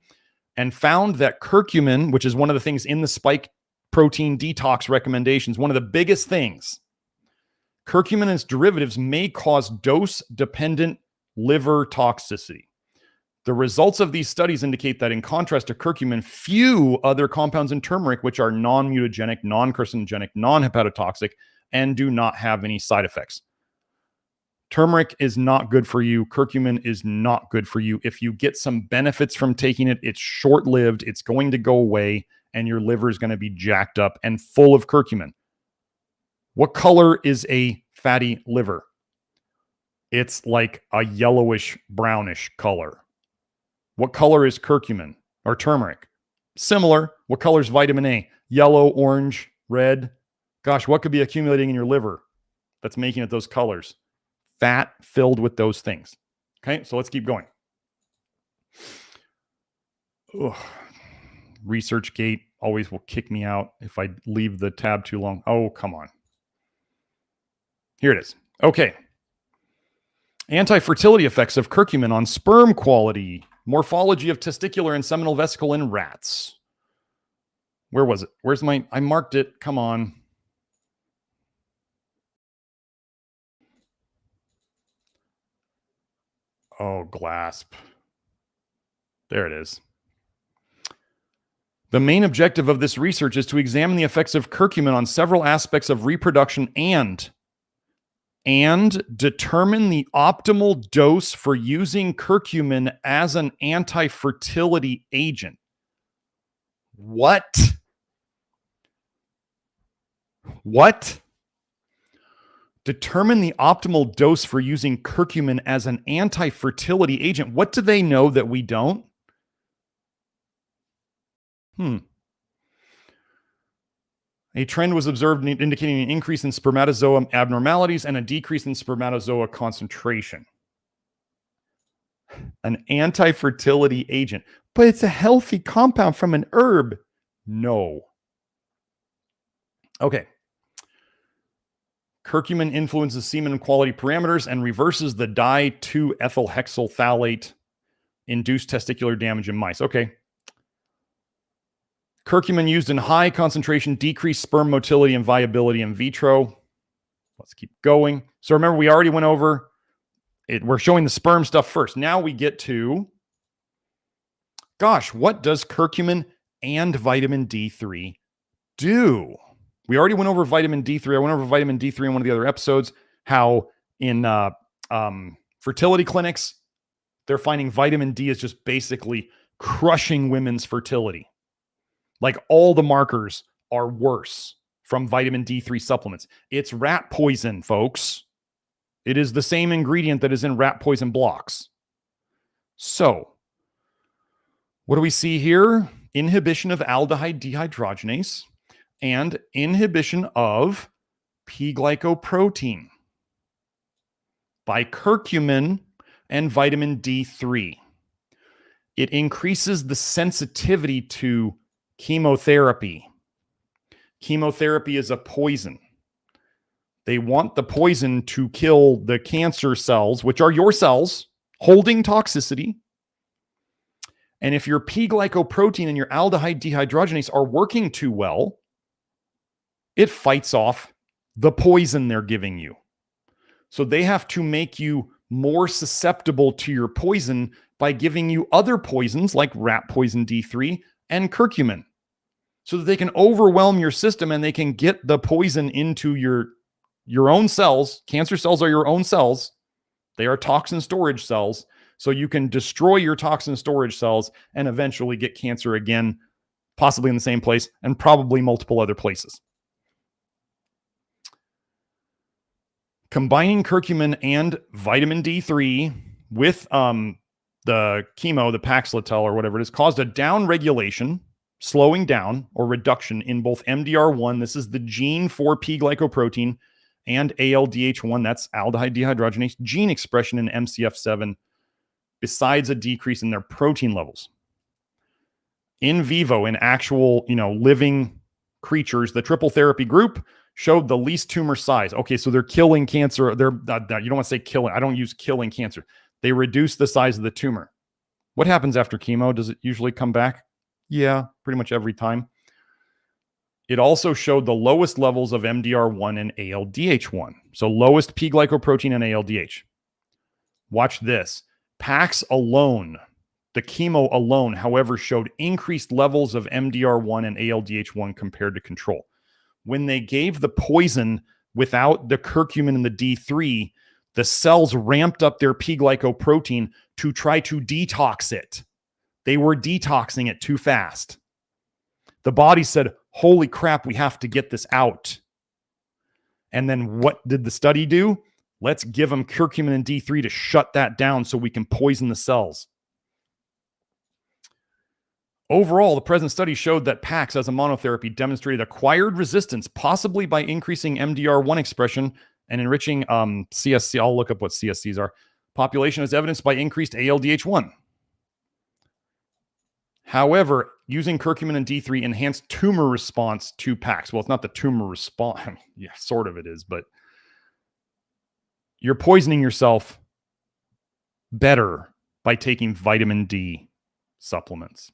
and found that curcumin, which is one of the things in the spike protein detox recommendations, one of the biggest things, curcumin and its derivatives may cause dose-dependent liver toxicity. The results of these studies indicate that in contrast to curcumin, few other compounds in turmeric, which are non-mutagenic, non-carcinogenic, non-hepatotoxic, and do not have any side effects. Turmeric is not good for you. Curcumin is not good for you. If you get some benefits from taking it, it's short-lived. It's going to go away, and your liver is going to be jacked up and full of curcumin. What color is a fatty liver? It's like a yellowish, brownish color. What color is curcumin or turmeric? Similar. What color is vitamin A? Yellow, orange, red. Gosh, what could be accumulating in your liver that's making it those colors? Fat filled with those things. Okay, so let's keep going. Ugh. ResearchGate always will kick me out if I leave the tab too long. Oh, come on. Here it is. Okay. Anti-fertility effects of curcumin on sperm quality. Morphology of testicular and seminal vesicle in rats. Where was it? Where's my... I marked it. Come on. Oh, GLASP. There it is. The main objective of this research is to examine the effects of curcumin on several aspects of reproduction and determine the optimal dose for using curcumin as an anti-fertility agent. What? What? Determine the optimal dose for using curcumin as an anti-fertility agent. What do they know that we don't? A trend was observed indicating an increase in spermatozoa abnormalities and a decrease in spermatozoa concentration. An anti-fertility agent. But it's a healthy compound from an herb. No. Okay. Curcumin influences semen quality parameters and reverses the di-2-ethylhexyl phthalate induced testicular damage in mice. Okay. Curcumin used in high concentration decreased sperm motility and viability in vitro. Let's keep going. So remember, we already went over it. We're showing the sperm stuff first. Now we get to, gosh, what does curcumin and vitamin D3 do? We already went over vitamin D3. I went over vitamin D3 in one of the other episodes, how in fertility clinics, they're finding vitamin D is just basically crushing women's fertility. Like all the markers are worse from vitamin D3 supplements. It's rat poison, folks. It is the same ingredient that is in rat poison blocks. So, what do we see here? Inhibition of aldehyde dehydrogenase and inhibition of P-glycoprotein by curcumin and vitamin D3. It increases the sensitivity to chemotherapy. Chemotherapy is a poison. They want the poison to kill the cancer cells, which are your cells, holding toxicity. And if your P-glycoprotein and your aldehyde dehydrogenase are working too well, it fights off the poison they're giving you. So they have to make you more susceptible to your poison by giving you other poisons like rat poison D3 and curcumin, so that they can overwhelm your system and they can get the poison into your own cells. Cancer cells are your own cells. They are toxin storage cells. So you can destroy your toxin storage cells and eventually get cancer again, possibly in the same place and probably multiple other places. Combining curcumin and vitamin D3 with the chemo, the Paxlotel or whatever it is, caused a downregulation, slowing down or reduction in both MDR1, this is the gene for P-glycoprotein, and ALDH1, that's aldehyde dehydrogenase, gene expression in MCF7, besides a decrease in their protein levels. In vivo, in actual, living creatures, the triple therapy group showed the least tumor size. Okay, so they're killing cancer. You don't want to say killing. I don't use killing cancer. They reduce the size of the tumor. What happens after chemo? Does it usually come back? Yeah, pretty much every time. It also showed the lowest levels of MDR1 and ALDH1. So lowest P-glycoprotein and ALDH. Watch this. Pax alone, the chemo alone, however, showed increased levels of MDR1 and ALDH1 compared to control. When they gave the poison without the curcumin and the D3, the cells ramped up their P-glycoprotein to try to detox it. They were detoxing it too fast. The body said, holy crap, we have to get this out. And then what did the study do? Let's give them curcumin and D3 to shut that down so we can poison the cells. Overall, the present study showed that PAX as a monotherapy demonstrated acquired resistance, possibly by increasing MDR1 expression and enriching CSC. I'll look up what CSCs are. Population as evidenced by increased ALDH1. However, using curcumin and D3 enhanced tumor response to PAX. Well, it's not the tumor response. Yeah, sort of it is, but you're poisoning yourself better by taking vitamin D supplements.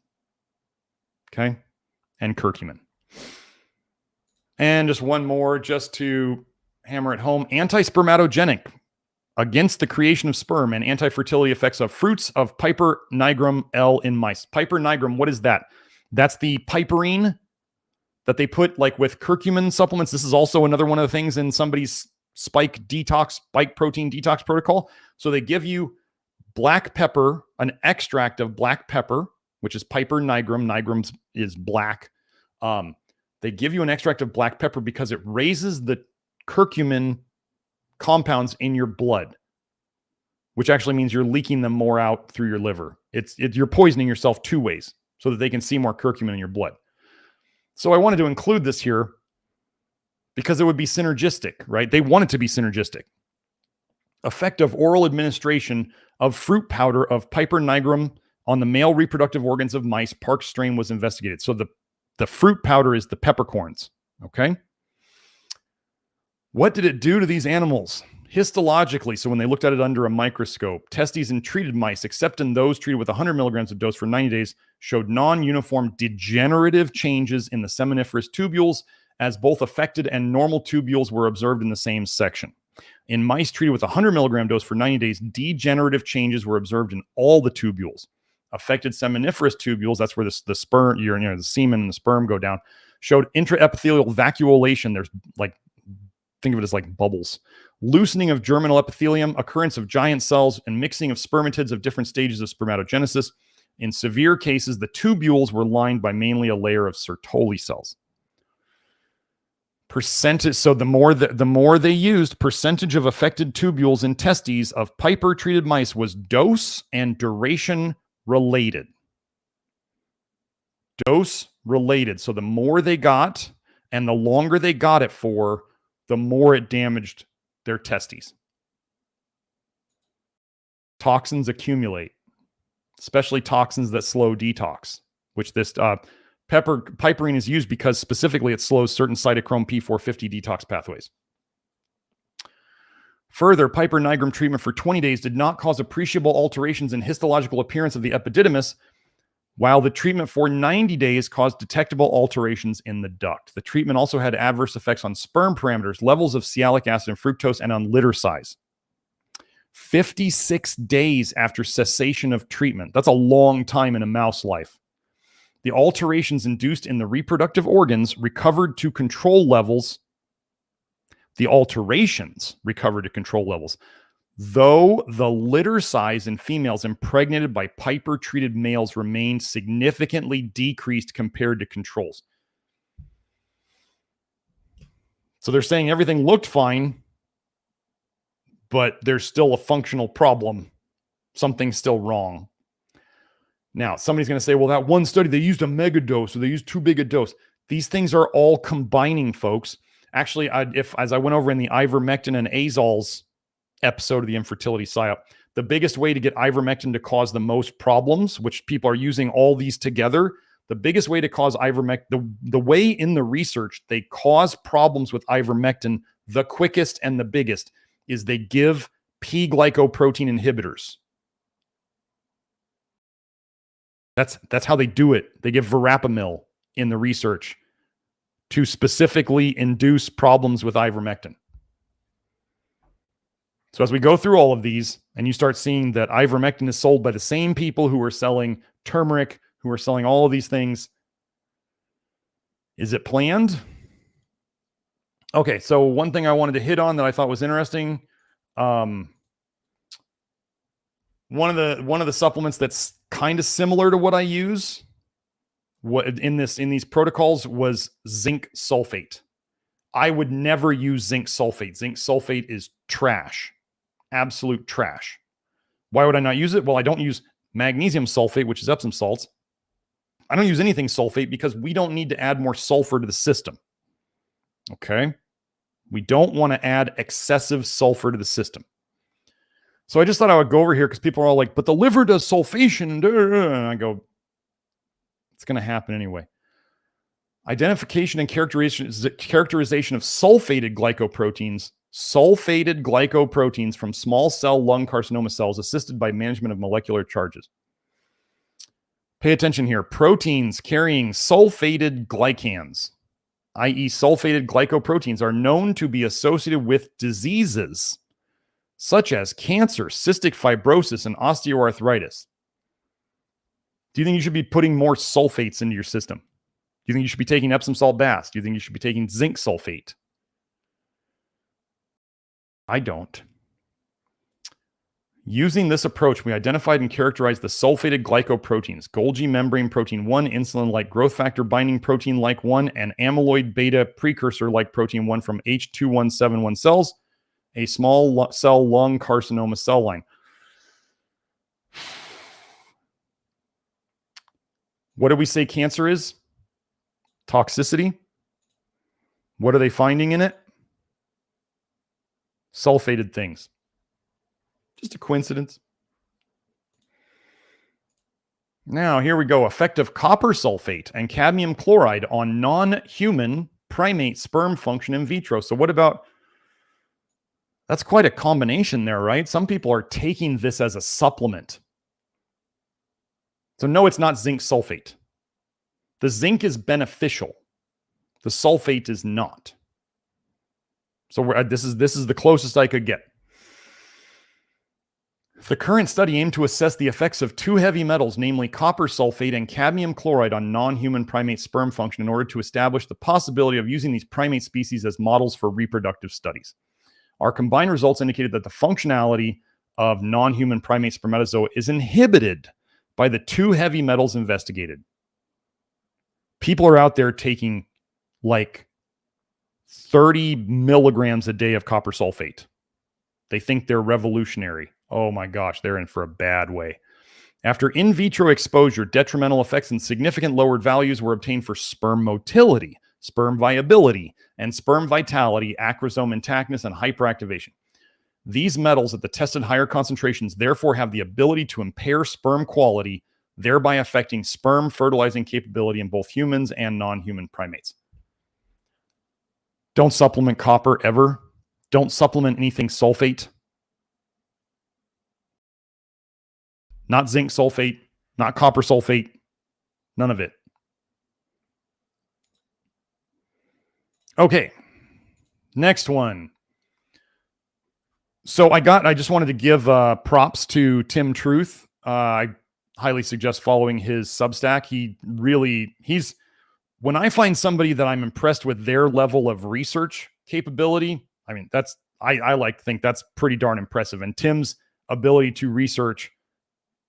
Okay? And curcumin. And just one more, just to hammer it home. Anti-spermatogenic, against the creation of sperm, and anti-fertility effects of fruits of Piper nigrum L in mice. Piper nigrum, what is that? That's the piperine that they put like with curcumin supplements. This is also another one of the things in somebody's spike protein detox protocol. So they give you black pepper, an extract of black pepper, which is Piper nigrum. Nigrum is black. They give you an extract of black pepper because it raises the curcumin compounds in your blood, which actually means you're leaking them more out through your liver. You're poisoning yourself two ways so that they can see more curcumin in your blood. So I wanted to include this here because it would be synergistic, right? They want it to be synergistic. Effect of oral administration of fruit powder of Piper nigrum on the male reproductive organs of mice. Park strain was investigated. So the fruit powder is the peppercorns, okay? What did it do to these animals? Histologically, so when they looked at it under a microscope, testes in treated mice, except in those treated with 100 milligrams of dose for 90 days, showed non-uniform degenerative changes in the seminiferous tubules, as both affected and normal tubules were observed in the same section. In mice treated with 100 milligram dose for 90 days, degenerative changes were observed in all the tubules. Affected seminiferous tubules, that's where the sperm, the semen and the sperm go down, showed intraepithelial vacuolation. There's like, think of it as like bubbles. Loosening of germinal epithelium, occurrence of giant cells, and mixing of spermatids of different stages of spermatogenesis. In severe cases, the tubules were lined by mainly a layer of Sertoli cells. Percentage, so the more they used, percentage of affected tubules in testes of Piper-treated mice was dose and duration related. Dose related. So the more they got and the longer they got it for, the more it damaged their testes. Toxins accumulate, especially toxins that slow detox, which this piperine is used because specifically it slows certain cytochrome P450 detox pathways. Further, piper nigrum treatment for 20 days did not cause appreciable alterations in histological appearance of the epididymis, while the treatment for 90 days caused detectable alterations in the duct. The treatment also had adverse effects on sperm parameters, levels of sialic acid and fructose, and on litter size. 56 days after cessation of treatment. That's a long time in a mouse life. The alterations induced in the reproductive organs recovered to control levels. The alterations recovered to control levels, though the litter size in females impregnated by Piper-treated males remained significantly decreased compared to controls. So they're saying everything looked fine, but there's still a functional problem. Something's still wrong. Now, somebody's going to say, well, that one study, they used a mega dose or they used too big a dose. These things are all combining, folks. Actually, as I went over in the ivermectin and azoles episode of the infertility psyop, the biggest way to get ivermectin to cause the most problems, which people are using all these together, the biggest way to cause ivermectin, the way in the research they cause problems with ivermectin the quickest and the biggest is they give P-glycoprotein inhibitors. That's how they do it. They give verapamil in the research to specifically induce problems with ivermectin. So as we go through all of these, and you start seeing that ivermectin is sold by the same people who are selling turmeric, who are selling all of these things, is it planned? Okay, so one thing I wanted to hit on that I thought was interesting, one of the supplements that's kind of similar to what I use in these protocols was zinc sulfate. I would never use zinc sulfate. Zinc sulfate is trash. Absolute trash. Why would I not use it? Well, I don't use magnesium sulfate, which is Epsom salts. I don't use anything sulfate because we don't need to add more sulfur to the system. Okay? We don't want to add excessive sulfur to the system. So I just thought I would go over here because people are all like, but the liver does sulfation. And I go, it's going to happen anyway. Identification and characterization of sulfated glycoproteins from small cell lung carcinoma cells assisted by management of molecular charges. Pay attention here. Proteins carrying sulfated glycans, i.e. sulfated glycoproteins, are known to be associated with diseases such as cancer, cystic fibrosis, and osteoarthritis. Do you think you should be putting more sulfates into your system? Do you think you should be taking Epsom salt baths? Do you think you should be taking zinc sulfate? I don't. Using this approach, we identified and characterized the sulfated glycoproteins, Golgi membrane protein 1, insulin-like growth factor binding protein like 1, and amyloid beta precursor like protein 1 from H2171 cells, a small cell lung carcinoma cell line. What do we say cancer is? Toxicity. What are they finding in it? Sulfated things. Just a coincidence. Now, here we go. Effect of copper sulfate and cadmium chloride on non-human primate sperm function in vitro. So what about That's quite a combination there, right? Some people are taking this as a supplement. So no, it's not zinc sulfate. The zinc is beneficial. The sulfate is not. So this is the closest I could get. The current study aimed to assess the effects of two heavy metals, namely copper sulfate and cadmium chloride, on non-human primate sperm function in order to establish the possibility of using these primate species as models for reproductive studies. Our combined results indicated that the functionality of non-human primate spermatozoa is inhibited by the two heavy metals investigated. People are out there taking like 30 milligrams a day of copper sulfate. They think they're revolutionary. Oh my gosh, they're in for a bad way. After in vitro exposure, detrimental effects and significant lowered values were obtained for sperm motility, sperm viability, and sperm vitality, acrosome intactness, and hyperactivation. These metals at the tested higher concentrations therefore have the ability to impair sperm quality, thereby affecting sperm fertilizing capability in both humans and non-human primates. Don't supplement copper ever. Don't supplement anything sulfate. Not zinc sulfate, not copper sulfate, none of it. Okay, next one. So I just wanted to give props to Tim Truth. I highly suggest following his Substack. He's when I find somebody that I'm impressed with their level of research capability, I mean, I like to think that's pretty darn impressive. And Tim's ability to research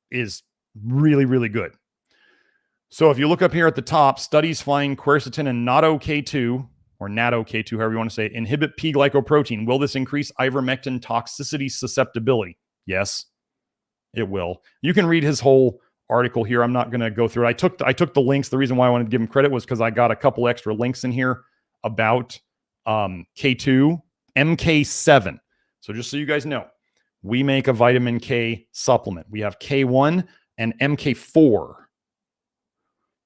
is really, really good. So if you look up here at the top, studies find quercetin and natto-K2, or natto-K2, however you want to say it, inhibit P-glycoprotein. Will this increase ivermectin toxicity susceptibility? Yes, it will. You can read his whole article here. I'm not going to go through it. I took the links. The reason why I wanted to give him credit was because I got a couple extra links in here about K2, MK7. So just so you guys know, we make a vitamin K supplement. We have K1 and MK4.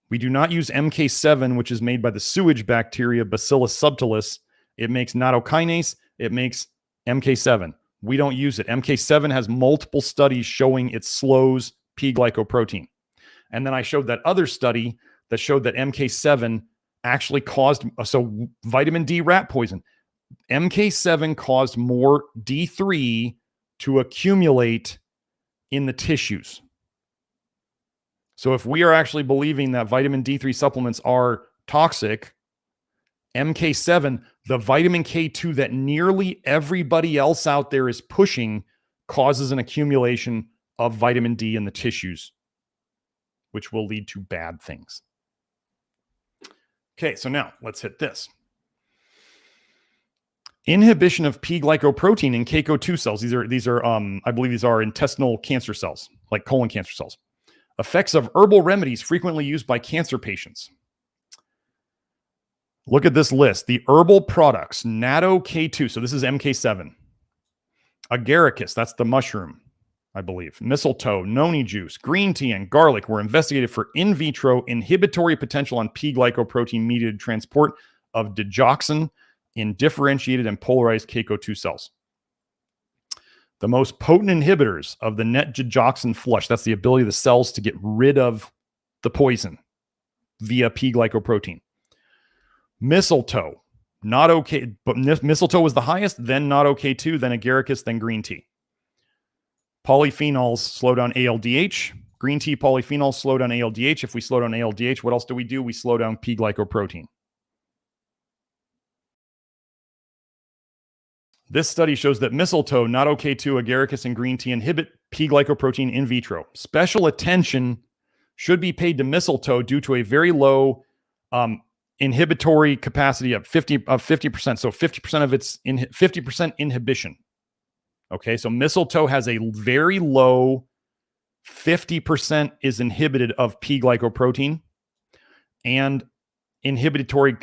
We do not use MK7, which is made by the sewage bacteria Bacillus subtilis. It makes nattokinase. It makes MK7. We don't use it. MK7 has multiple studies showing it slows P-glycoprotein. And then I showed that other study that showed that MK7 actually caused, so vitamin D rat poison. MK7 caused more D3 to accumulate in the tissues. So if we are actually believing that vitamin D3 supplements are toxic, MK7, the vitamin K2 that nearly everybody else out there is pushing, causes an accumulation of vitamin D in the tissues, which will lead to bad things. Okay, so now let's hit this. Inhibition of P-glycoprotein in Keiko2 cells. These are I believe these are intestinal cancer cells, like colon cancer cells. Effects of herbal remedies frequently used by cancer patients. Look at this list. The herbal products, natto-K2. So this is MK7. Agaricus, that's the mushroom, I believe. Mistletoe, noni juice, green tea, and garlic were investigated for in vitro inhibitory potential on P-glycoprotein-mediated transport of digoxin in differentiated and polarized Keiko2 cells. The most potent inhibitors of the net digoxin flush, that's the ability of the cells to get rid of the poison via P-glycoprotein. Mistletoe, not okay, but mistletoe was the highest, then not K2, then agaricus, then green tea. Polyphenols slow down ALDH. Green tea polyphenols slow down ALDH. If we slow down ALDH, what else do? We slow down P-glycoprotein. This study shows that mistletoe, natto-K2, agaricus, and green tea inhibit P-glycoprotein in vitro. Special attention should be paid to mistletoe due to a very low inhibitory capacity of 50%. So 50% of its 50% inhibition. Okay, so mistletoe has a very low 50% is inhibited of P-glycoprotein and inhibitory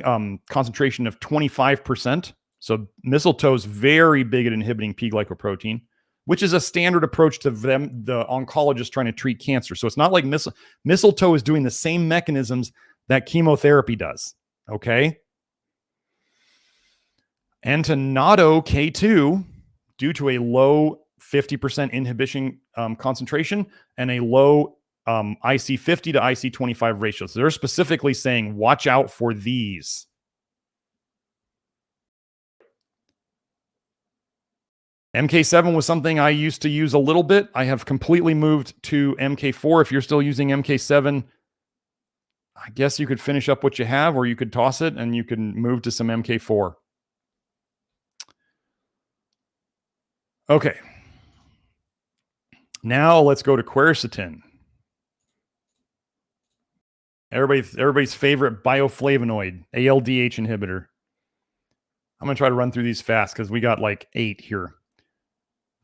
concentration of 25%. So mistletoe is very big at inhibiting P-glycoprotein, which is a standard approach to them, the oncologists trying to treat cancer. So it's not like mistletoe is doing the same mechanisms that chemotherapy does, okay? And to natto-K2 due to a low 50% inhibition concentration and a low IC50 to IC25 ratio. So they're specifically saying, watch out for these. MK7 was something I used to use a little bit. I have completely moved to MK4. If you're still using MK7, I guess you could finish up what you have, or you could toss it and you can move to some MK4. Okay. Now let's go to quercetin. Everybody's favorite bioflavonoid, ALDH inhibitor. I'm going to try to run through these fast because we got like 8 here.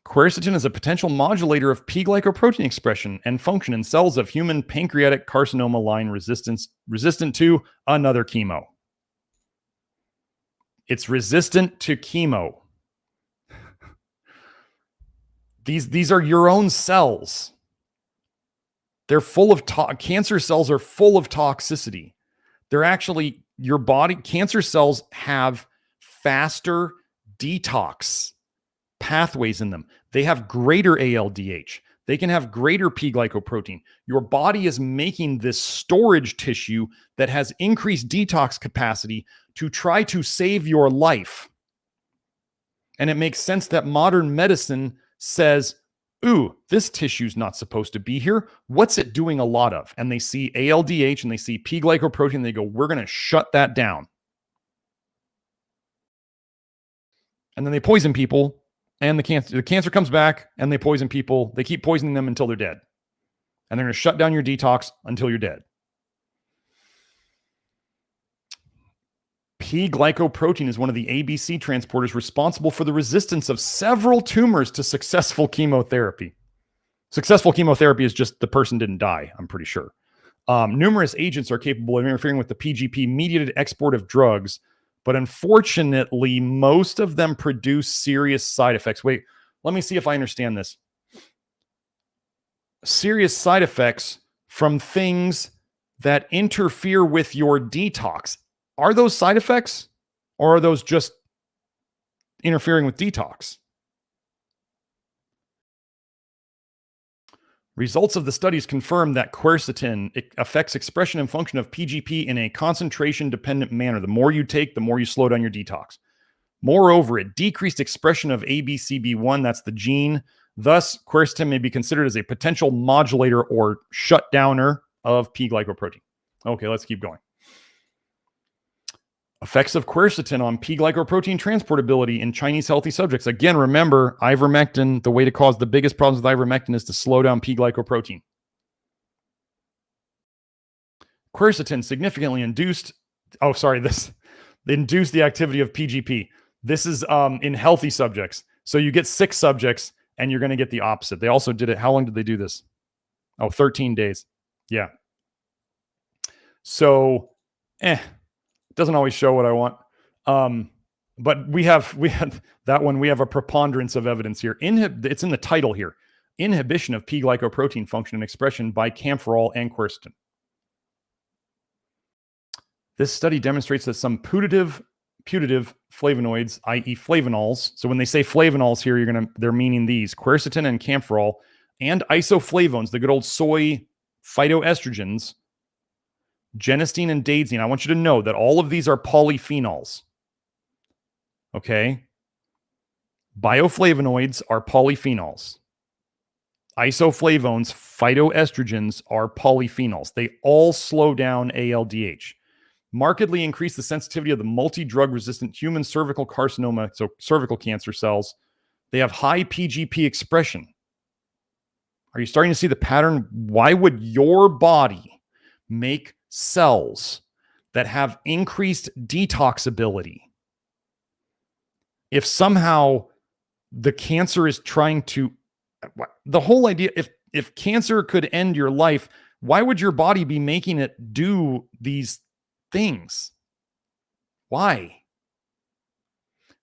Quercetin is a potential modulator of P-glycoprotein expression and function in cells of human pancreatic carcinoma line resistant to another chemo. It's resistant to chemo. These are your own cells. They're full of cancer cells are full of toxicity. They're actually your body. Cancer cells have faster detox pathways in them. They have greater ALDH. They can have greater P-glycoprotein. Your body is making this storage tissue that has increased detox capacity to try to save your life. And it makes sense that modern medicine says, ooh, this tissue's not supposed to be here. What's it doing a lot of? And they see ALDH and they see P-glycoprotein. They go, we're going to shut that down. And then they poison people, and the cancer comes back, and they poison people. They keep poisoning them until they're dead. And they're going to shut down your detox until you're dead. P-glycoprotein is one of the ABC transporters responsible for the resistance of several tumors to successful chemotherapy. Successful chemotherapy is just the person didn't die, I'm pretty sure. Numerous agents are capable of interfering with the PGP-mediated export of drugs, but unfortunately, most of them produce serious side effects. Wait, let me see if I understand this. Serious side effects from things that interfere with your detox. Are those side effects, or are those just interfering with detox? Results of the studies confirm that quercetin affects expression and function of PGP in a concentration-dependent manner. The more you take, the more you slow down your detox. Moreover, it decreased expression of ABCB1, that's the gene. Thus, quercetin may be considered as a potential modulator or shutdowner of P-glycoprotein. Okay, let's keep going. Effects of quercetin on P-glycoprotein transportability in Chinese healthy subjects. Again, remember, ivermectin, the way to cause the biggest problems with ivermectin is to slow down P-glycoprotein. Quercetin significantly induced the activity of PGP. This is in healthy subjects. So you get 6 subjects and you're going to get the opposite. They also did it. How long did they do this? 13 days. Yeah. So, doesn't always show what I want. But we have that one. We have a preponderance of evidence here. It's in the title here. Inhibition of P-glycoprotein function and expression by camphorol and quercetin. This study demonstrates that some putative flavonoids, i.e. flavonols. So when they say flavonols here, they're meaning these: quercetin and camphorol, and isoflavones, the good old soy phytoestrogens, genistein and daidzein. I want you to know that all of these are polyphenols. Okay? Bioflavonoids are polyphenols. Isoflavones, phytoestrogens, are polyphenols. They all slow down ALDH. Markedly increase the sensitivity of the multi-drug resistant human cervical carcinoma, so cervical cancer cells. They have high PGP expression. Are you starting to see the pattern? Why would your body make cells that have increased detoxability if somehow the cancer is trying to, the whole idea, if cancer could end your life, why would your body be making it do these things? Why?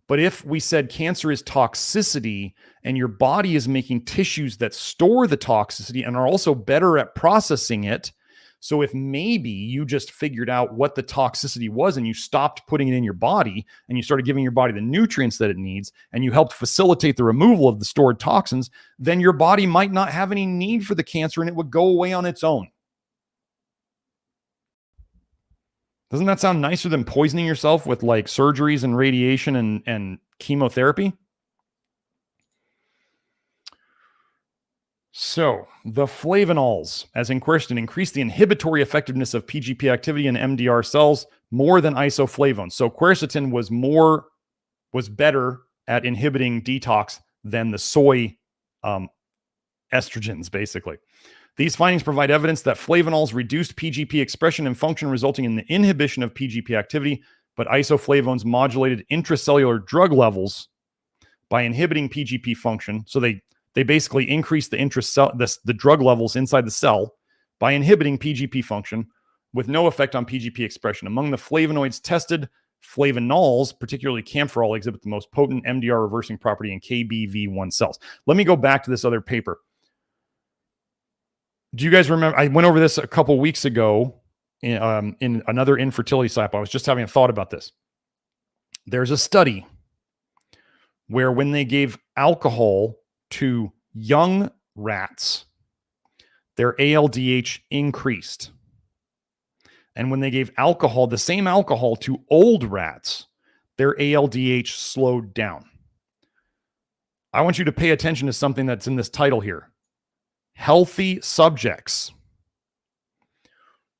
But if we said cancer is toxicity and your body is making tissues that store the toxicity and are also better at processing it, So if maybe you just figured out what the toxicity was and you stopped putting it in your body and you started giving your body the nutrients that it needs and you helped facilitate the removal of the stored toxins, then your body might not have any need for the cancer and it would go away on its own. Doesn't that sound nicer than poisoning yourself with like surgeries and radiation and chemotherapy? So the flavonols, as in quercetin, increase the inhibitory effectiveness of PGP activity in MDR cells more than isoflavones. So quercetin was better at inhibiting detox than the soy estrogens, basically. These findings provide evidence that flavonols reduced PGP expression and function, resulting in the inhibition of PGP activity, but isoflavones modulated intracellular drug levels by inhibiting PGP function. So they basically increase the drug levels inside the cell by inhibiting PGP function with no effect on PGP expression. Among the flavonoids tested, flavonols, particularly camphorol, exhibit the most potent MDR reversing property in KBV1 cells. Let me go back to this other paper. Do you guys remember? I went over this a couple weeks ago in another infertility SIP. I was just having a thought about this. There's a study where when they gave alcohol to young rats, their ALDH increased. And when they gave alcohol, the same alcohol, to old rats, their ALDH slowed down. I want you to pay attention to something that's in this title here. Healthy subjects.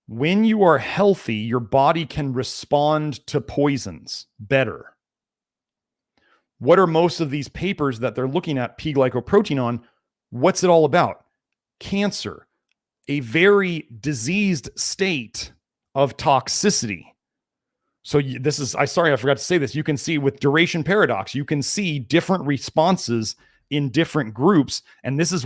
When you are healthy, your body can respond to poisons better. What are most of these papers that they're looking at P-glycoprotein on? What's it all about? Cancer, a very diseased state of toxicity. So this is, I forgot to say this. You can see with duration paradox, you can see different responses in different groups. And this is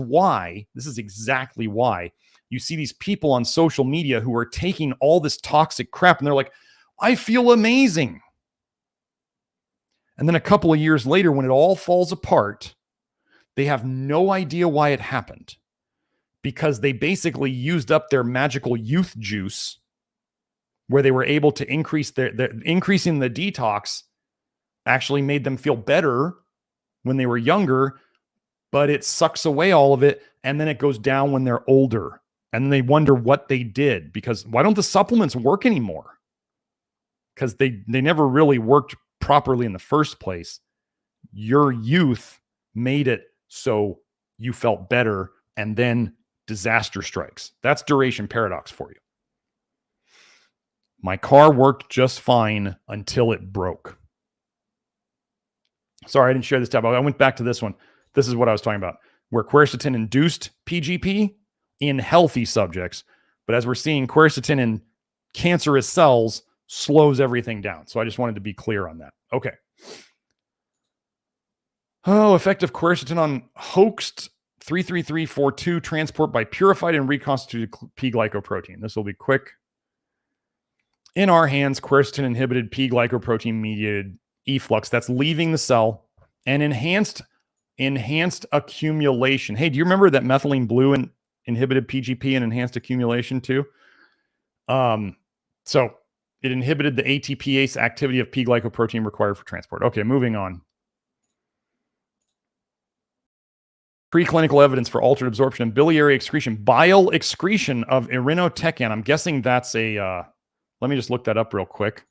exactly why you see these people on social media who are taking all this toxic crap and they're like, I feel amazing. And then a couple of years later, when it all falls apart, they have no idea why it happened because they basically used up their magical youth juice where they were able to increase increasing the detox actually made them feel better when they were younger, but it sucks away all of it. And then it goes down when they're older and then they wonder what they did because why don't the supplements work anymore? Because they never really worked properly in the first place. Your youth made it so you felt better and then disaster strikes. That's duration paradox for you. My car worked just fine until it broke. Sorry, I didn't share this tab. I went back to this one. This is what I was talking about, where quercetin induced PGP in healthy subjects. But as we're seeing, quercetin in cancerous cells slows everything down. So I just wanted to be clear on that. Okay. Oh, effect of quercetin on hoaxed 33342 transport by purified and reconstituted P-glycoprotein. This will be quick. In our hands, quercetin inhibited P-glycoprotein mediated efflux that's leaving the cell and enhanced accumulation. Hey, do you remember that methylene blue inhibited PGP and enhanced accumulation too? So it inhibited the ATPase activity of P-glycoprotein required for transport. Okay, moving on. Preclinical evidence for altered absorption and biliary excretion, bile excretion of irinotecan. I'm guessing that's a, let me just look that up real quick.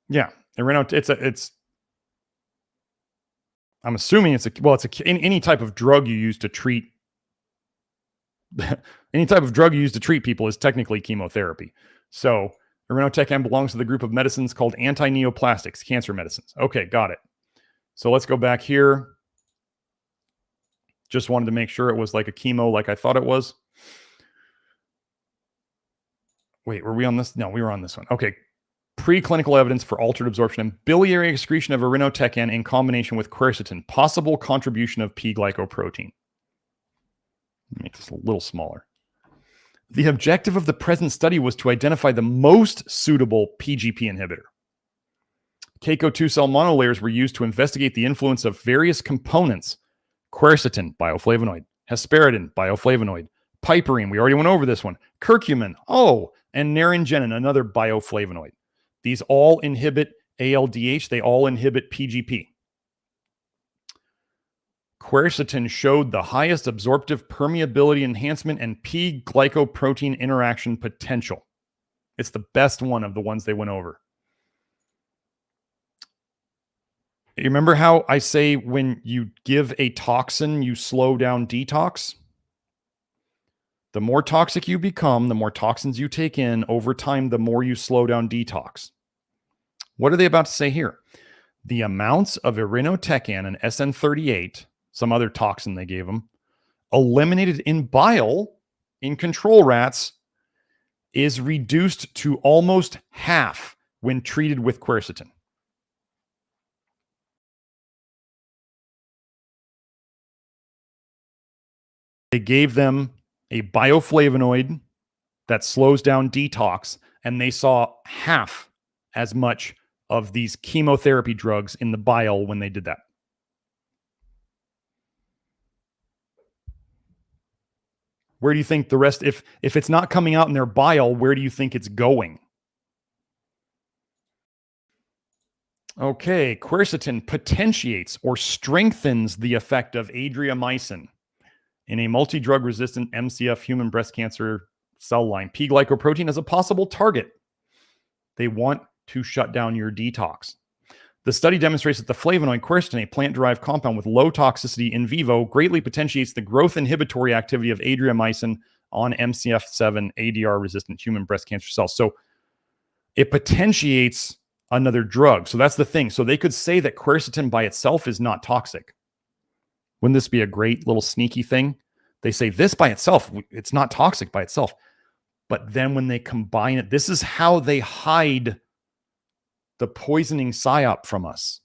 Yeah, I'm assuming it's any type of drug you use to treat any type of drug you use to treat people is technically chemotherapy. So irinotecan belongs to the group of medicines called anti-neoplastics, cancer medicines. Okay, got it. So let's go back here. Just wanted to make sure it was like a chemo like I thought it was. Wait, were we on this? No, we were on this one. Okay. Preclinical evidence for altered absorption and biliary excretion of irinotecan in combination with quercetin. Possible contribution of P-glycoprotein. Make this a little smaller. The objective of the present study was to identify the most suitable PGP inhibitor Keiko 2 cell monolayers were used to investigate the influence of various components. Quercetin, bioflavonoid. Hesperidin, bioflavonoid. Piperine, we already went over this one. Curcumin, and naringenin, another bioflavonoid. These all inhibit ALDH. They all inhibit PGP. Quercetin showed the highest absorptive permeability enhancement and P-glycoprotein interaction potential. It's the best one of the ones they went over. You remember how I say when you give a toxin, you slow down detox? The more toxic you become, the more toxins you take in over time, the more you slow down detox. What are they about to say here? The amounts of irinotecan and SN38, some other toxin they gave them, eliminated in bile in control rats is reduced to almost half when treated with quercetin. They gave them a bioflavonoid that slows down detox, and they saw half as much of these chemotherapy drugs in the bile when they did that. Where do you think the rest, if it's not coming out in their bile, where do you think it's going? Okay, quercetin potentiates or strengthens the effect of adriamycin in a multi-drug resistant MCF human breast cancer cell line. P-glycoprotein is a possible target. They want to shut down your detox. The study demonstrates that the flavonoid quercetin, a plant-derived compound with low toxicity in vivo, greatly potentiates the growth inhibitory activity of adriamycin on MCF7 ADR-resistant human breast cancer cells. So it potentiates another drug. So that's the thing. So they could say that quercetin by itself is not toxic. Wouldn't this be a great little sneaky thing? They say this by itself, it's not toxic by itself. But then when they combine it, this is how they hide the poisoning psyop from us.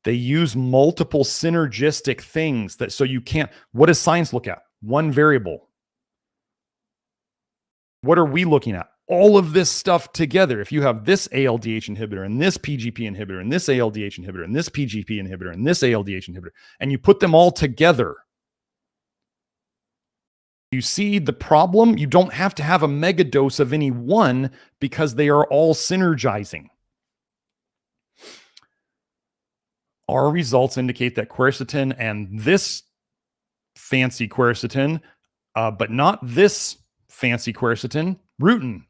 They use multiple synergistic things that so you can't. What does science look at? One variable. What are we looking at? All of this stuff together. If you have this ALDH inhibitor and this PGP inhibitor and this ALDH inhibitor and this PGP inhibitor and this ALDH inhibitor, and you put them all together, you see the problem? You don't have to have a mega dose of any one because they are all synergizing. Our results indicate that quercetin and this fancy quercetin, but not this fancy quercetin, rutin.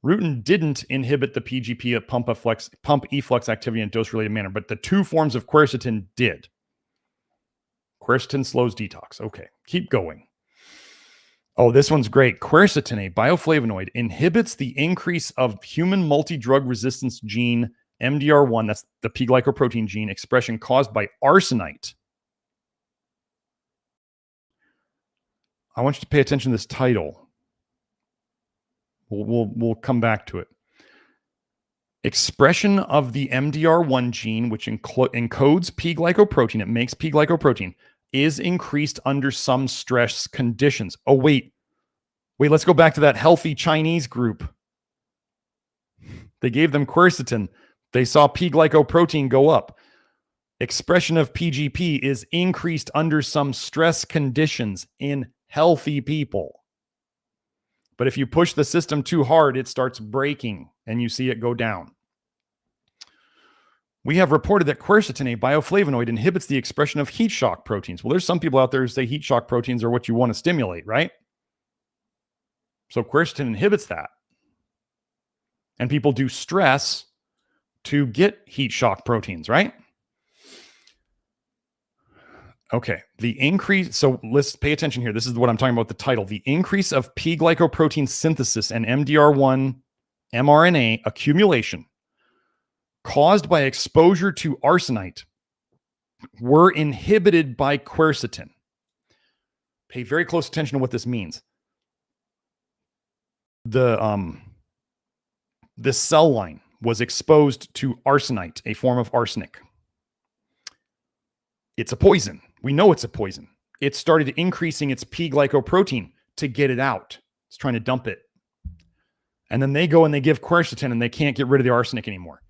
Rutin didn't inhibit the PGP at pump efflux activity in a dose-related manner, but the two forms of quercetin did. Quercetin slows detox. Okay, keep going. Oh, this one's great. Quercetin, a bioflavonoid, inhibits the increase of human multi-drug resistance gene MDR1, that's the P-glycoprotein gene expression caused by arsenite. I want you to pay attention to this title. We'll come back to it. Expression of the MDR1 gene, which encodes P-glycoprotein, it makes P-glycoprotein, is increased under some stress conditions. Oh, wait, let's go back to that healthy Chinese group. They gave them quercetin. They saw P-glycoprotein go up. Expression of PGP is increased under some stress conditions in healthy people. But if you push the system too hard, it starts breaking and you see it go down. We have reported that quercetin, a bioflavonoid, inhibits the expression of heat shock proteins. Well, there's some people out there who say heat shock proteins are what you want to stimulate, right? So quercetin inhibits that. And people do stress to get heat shock proteins, right? Okay, the increase, so let's pay attention here. This is what I'm talking about, the title. The increase of P-glycoprotein synthesis and MDR1 mRNA accumulation caused by exposure to arsenite were inhibited by quercetin. Pay very close attention to what this means. This cell line was exposed to arsenite, a form of arsenic. It's a poison. We know it's a poison. It started increasing its P-glycoprotein to get it out. It's trying to dump it. And then they go and they give quercetin and they can't get rid of the arsenic anymore.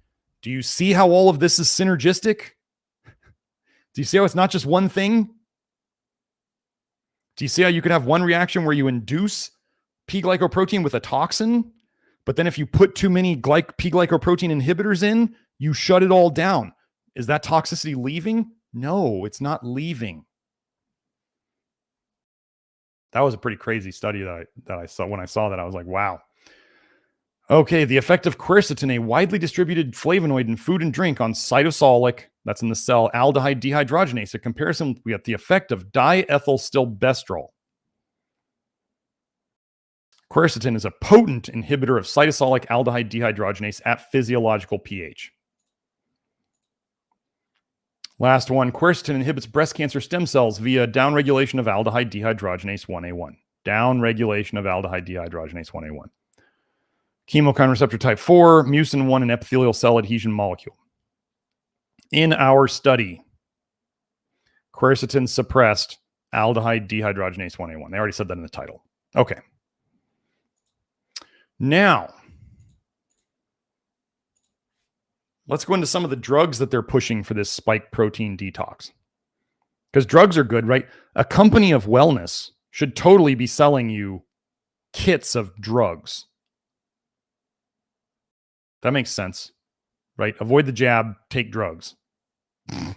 Do you see how all of this is synergistic? Do you see how it's not just one thing? Do you see how you could have one reaction where you induce P-glycoprotein with a toxin, but then if you put too many P-glycoprotein inhibitors in, you shut it all down? Is that toxicity leaving? No, it's not leaving. That was a pretty crazy study that I saw. When I saw that, I was like, wow. Okay, the effect of quercetin, a widely distributed flavonoid in food and drink, on cytosolic, that's in the cell, aldehyde dehydrogenase. A comparison, we got the effect of diethylstilbestrol. Quercetin is a potent inhibitor of cytosolic aldehyde dehydrogenase at physiological pH. Last one, quercetin inhibits breast cancer stem cells via downregulation of aldehyde dehydrogenase 1A1. Downregulation of aldehyde dehydrogenase 1A1. Chemokine receptor type 4, mucin 1, an epithelial cell adhesion molecule. In our study, quercetin suppressed aldehyde dehydrogenase 1A1. They already said that in the title. Okay. Now, let's go into some of the drugs that they're pushing for this spike protein detox. Because drugs are good, right? A company of wellness should totally be selling you kits of drugs. That makes sense, right? Avoid the jab, take drugs. You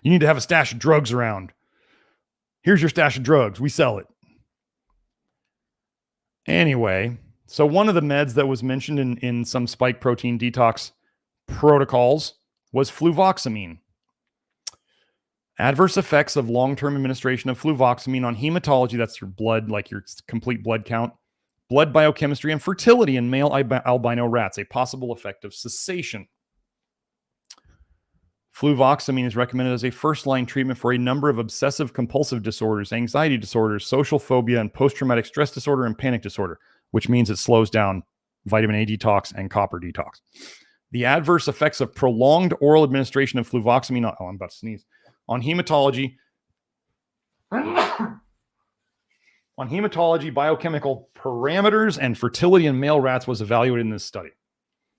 need to have a stash of drugs around. Here's your stash of drugs. We sell it. Anyway, so one of the meds that was mentioned in some spike protein detox protocols was fluvoxamine. Adverse effects of long-term administration of fluvoxamine on hematology, that's your blood, like your complete blood count, blood biochemistry, and fertility in male albino rats, a possible effect of cessation. Fluvoxamine is recommended as a first-line treatment for a number of obsessive-compulsive disorders, anxiety disorders, social phobia, and post-traumatic stress disorder and panic disorder, which means it slows down vitamin A detox and copper detox. The adverse effects of prolonged oral administration of fluvoxamine, I'm about to sneeze, on hematology, biochemical parameters, and fertility in male rats was evaluated in this study.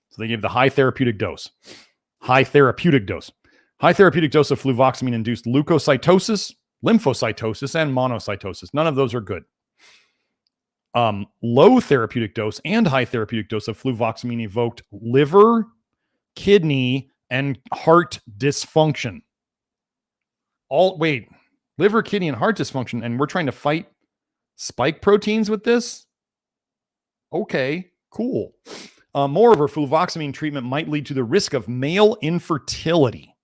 So they gave the high therapeutic dose. High therapeutic dose of fluvoxamine induced leukocytosis, lymphocytosis, and monocytosis. None of those are good. Low therapeutic dose and high therapeutic dose of fluvoxamine evoked liver, kidney, and heart dysfunction. Liver, kidney, and heart dysfunction, and we're trying to fight spike proteins with this? Okay, cool. Moreover, fluvoxamine treatment might lead to the risk of male infertility,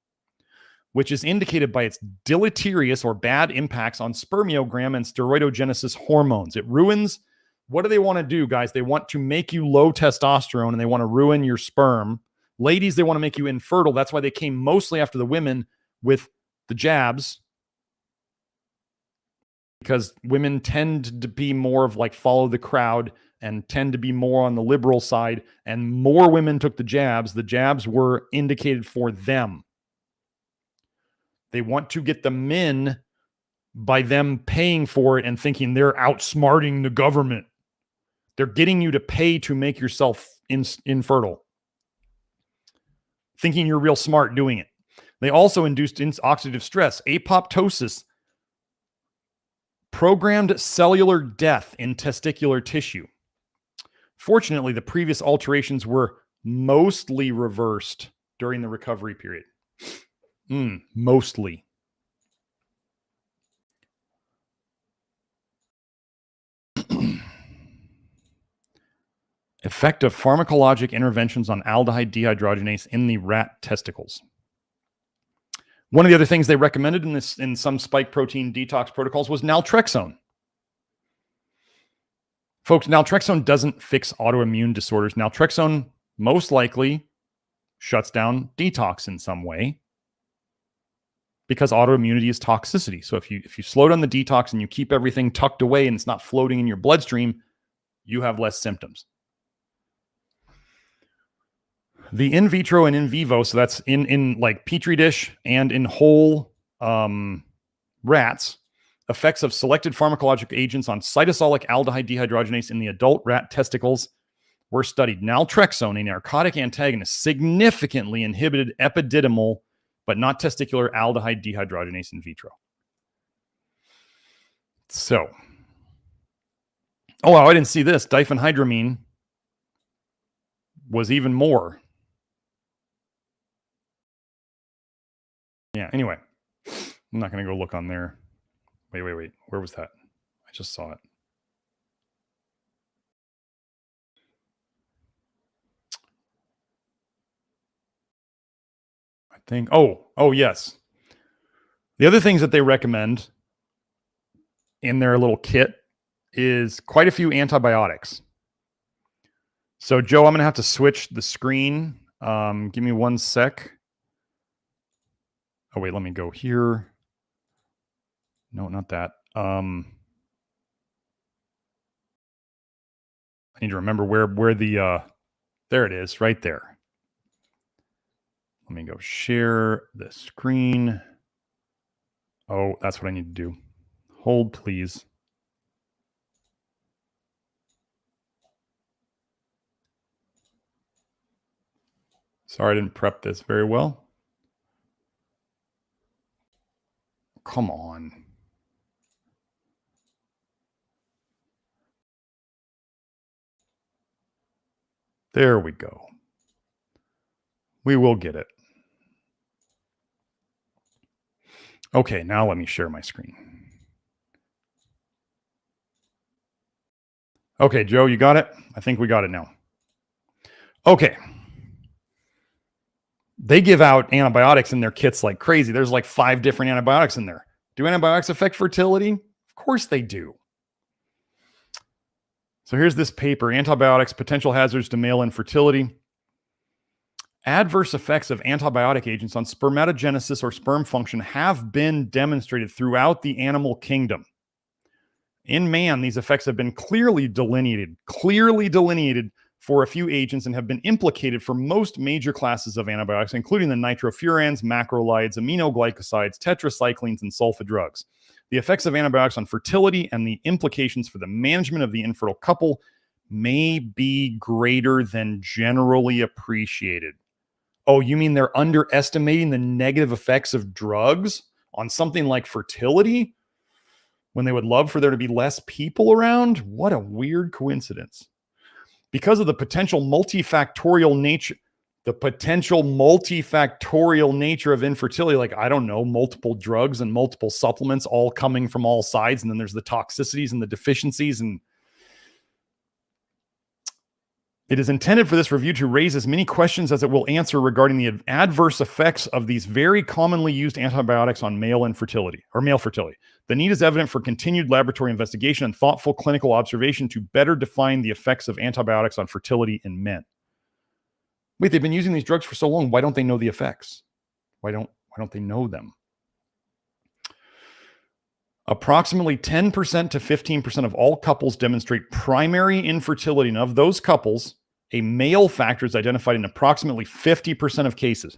which is indicated by its deleterious or bad impacts on spermiogram and steroidogenesis hormones. It ruins. What do they want to do, guys? They want to make you low testosterone and they want to ruin your sperm. Ladies, they want to make you infertile. That's why they came mostly after the women with the jabs, because women tend to be more of like follow the crowd and tend to be more on the liberal side, and more women took the jabs. The jabs were indicated for them. They want to get the men by them paying for it and thinking they're outsmarting the government. They're getting you to pay to make yourself infertile, thinking you're real smart doing it. They also induced oxidative stress, apoptosis, programmed cellular death in testicular tissue. Fortunately, the previous alterations were mostly reversed during the recovery period. Mostly. Effect of pharmacologic interventions on aldehyde dehydrogenase in the rat testicles. One of the other things they recommended in some spike protein detox protocols was naltrexone. Folks, naltrexone doesn't fix autoimmune disorders. Naltrexone most likely shuts down detox in some way because autoimmunity is toxicity. So if you slow down the detox and you keep everything tucked away and it's not floating in your bloodstream, you have less symptoms. The in vitro and in vivo, so that's in like petri dish and in whole rats, effects of selected pharmacologic agents on cytosolic aldehyde dehydrogenase in the adult rat testicles were studied. Naltrexone, a narcotic antagonist, significantly inhibited epididymal, but not testicular aldehyde dehydrogenase in vitro. So, oh, wow, I didn't see this. Diphenhydramine was even more. Yeah, anyway, I'm not going to go look on there. Wait. Where was that? I just saw it. I think, oh, yes. The other things that they recommend in their little kit is quite a few antibiotics. So, Joe, I'm going to have to switch the screen. Give me 1 sec. Oh, wait, let me go here. No, not that. I need to remember where the, there it is, right there. Let me go share the screen. Oh, that's what I need to do. Hold, please. Sorry, I didn't prep this very well. Come on. There we go. We will get it. Okay, now let me share my screen. Okay, Joe, you got it? I think we got it now. Okay. They give out antibiotics in their kits like crazy. There's like 5 different antibiotics in there. Do antibiotics affect fertility? Of course they do. So here's this paper, Antibiotics, Potential Hazards to Male Infertility. Adverse effects of antibiotic agents on spermatogenesis or sperm function have been demonstrated throughout the animal kingdom. In man, these effects have been clearly delineated for a few agents and have been implicated for most major classes of antibiotics, including the nitrofurans, macrolides, aminoglycosides, tetracyclines, and sulfa drugs. The effects of antibiotics on fertility and the implications for the management of the infertile couple may be greater than generally appreciated. Oh, you mean they're underestimating the negative effects of drugs on something like fertility when they would love for there to be less people around? What a weird coincidence. Because of the potential multifactorial nature of infertility, like, I don't know, multiple drugs and multiple supplements all coming from all sides, and then there's the toxicities and the deficiencies, and it is intended for this review to raise as many questions as it will answer regarding the adverse effects of these very commonly used antibiotics on male infertility or male fertility. The need is evident for continued laboratory investigation and thoughtful clinical observation to better define the effects of antibiotics on fertility in men. Wait, they've been using these drugs for so long. Why don't they know the effects? Why don't they know them? Approximately 10% to 15% of all couples demonstrate primary infertility, and of those couples, a male factor is identified in approximately 50% of cases.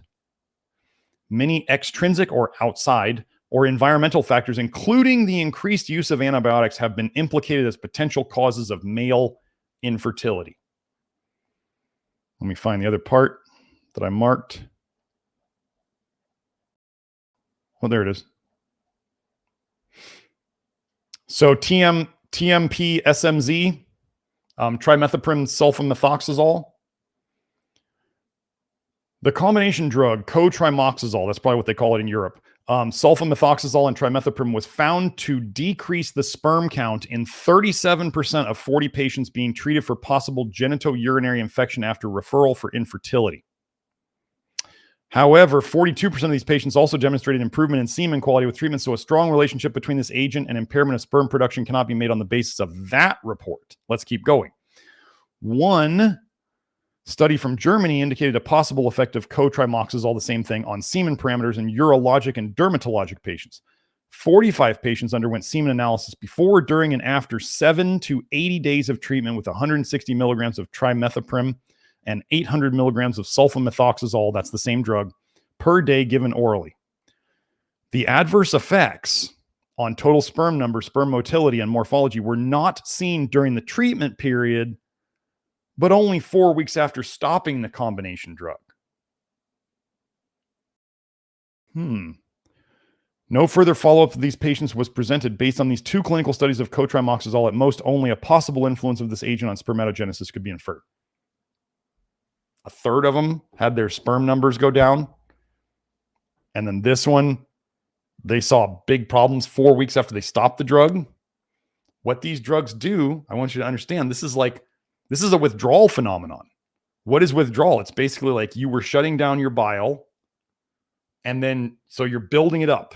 Many extrinsic or outside or environmental factors, including the increased use of antibiotics, have been implicated as potential causes of male infertility. Let me find the other part that I marked. Well, there it is. So TMP SMZ, trimethoprim sulfamethoxazole. The combination drug cotrimoxazole, that's probably what they call it in Europe, sulfamethoxazole and trimethoprim was found to decrease the sperm count in 37% of 40 patients being treated for possible genitourinary infection after referral for infertility. However, 42% of these patients also demonstrated improvement in semen quality with treatment, so a strong relationship between this agent and impairment of sperm production cannot be made on the basis of that report. Let's keep going. One study from Germany indicated a possible effect of cotrimoxazole, the same thing, on semen parameters in urologic and dermatologic patients. 45 patients underwent semen analysis before, during, and after 7 to 80 days of treatment with 160 milligrams of trimethoprim and 800 milligrams of sulfamethoxazole, that's the same drug, per day given orally. The adverse effects on total sperm number, sperm motility, and morphology were not seen during the treatment period, but only 4 weeks after stopping the combination drug. No further follow-up of these patients was presented based on these 2 clinical studies of cotrimoxazole. At most, only a possible influence of this agent on spermatogenesis could be inferred. A third of them had their sperm numbers go down. And then this one, they saw big problems 4 weeks after they stopped the drug. What these drugs do, I want you to understand, this is a withdrawal phenomenon. What is withdrawal? It's basically like you were shutting down your bile, and then so you're building it up.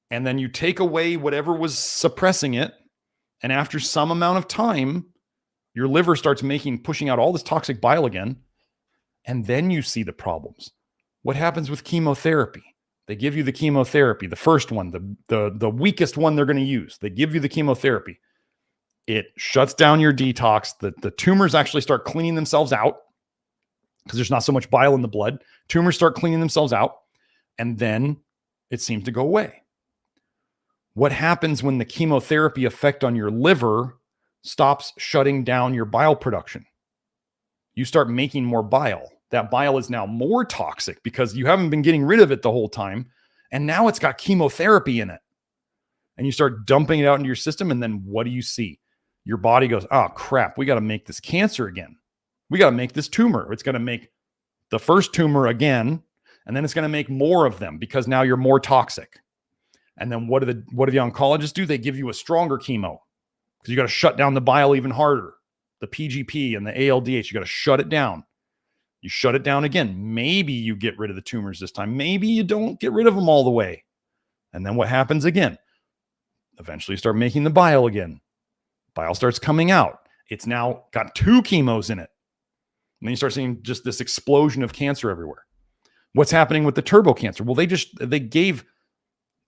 And then you take away whatever was suppressing it. And after some amount of time, your liver starts pushing out all this toxic bile again. And then you see the problems. What happens with chemotherapy? They give you the chemotherapy, the first one, the weakest one they're going to use. They give you the chemotherapy. It shuts down your detox. The tumors actually start cleaning themselves out because there's not so much bile in the blood. Tumors start cleaning themselves out. And then it seems to go away. What happens when the chemotherapy effect on your liver stops shutting down your bile production? You start making more bile. That bile is now more toxic because you haven't been getting rid of it the whole time. And now it's got chemotherapy in it. And you start dumping it out into your system. And then what do you see? Your body goes, oh, crap, we got to make this cancer again. We got to make this tumor. It's going to make the first tumor again. And then it's going to make more of them because now you're more toxic. And then what do the oncologists do? They give you a stronger chemo because you got to shut down the bile even harder. The PGP and the ALDH, you got to shut it down. You shut it down again. Maybe you get rid of the tumors this time. Maybe you don't get rid of them all the way. And then what happens again? Eventually you start making the bile again. Bile starts coming out. It's now got 2 chemos in it. And then you start seeing just this explosion of cancer everywhere. What's happening with the turbo cancer? Well, they gave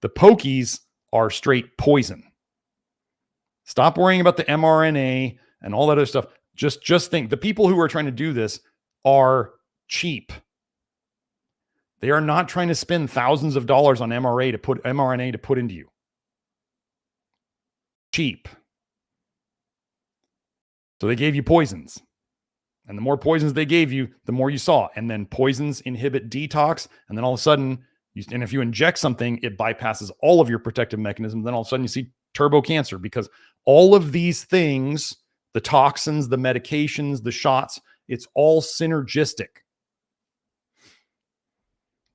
the pokies are straight poison. Stop worrying about the mRNA and all that other stuff. Just think the people who are trying to do this are cheap. They are not trying to spend thousands of dollars on mRNA to put into you. Cheap. So they gave you poisons. And the more poisons they gave you, the more you saw. And then poisons inhibit detox. And then all of a sudden, and if you inject something, it bypasses all of your protective mechanisms. Then all of a sudden you see turbo cancer because all of these things, the toxins, the medications, the shots, it's all synergistic.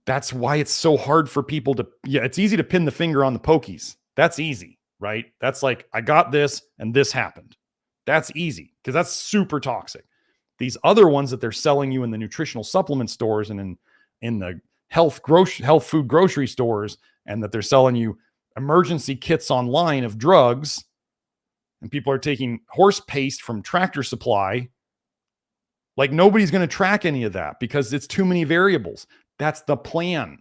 That's why it's so hard for people to, it's easy to pin the finger on the pokies. That's easy, right? That's like, I got this and this happened. That's easy because that's super toxic. These other ones that they're selling you in the nutritional supplement stores and in the health food grocery stores, and that they're selling you emergency kits online of drugs, and people are taking horse paste from Tractor Supply. Like nobody's going to track any of that because it's too many variables. That's the plan.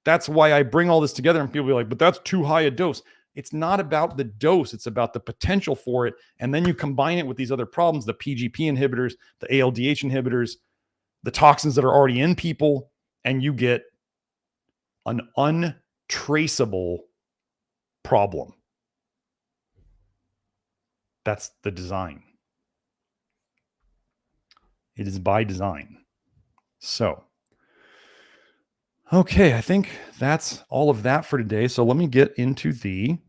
That's why I bring all this together, and people be like, but that's too high a dose. It's not about the dose. It's about the potential for it. And then you combine it with these other problems, the PGP inhibitors, the ALDH inhibitors, the toxins that are already in people, and you get an untraceable problem. That's the design. It is by design. So, okay, I think that's all of that for today. So let me get into the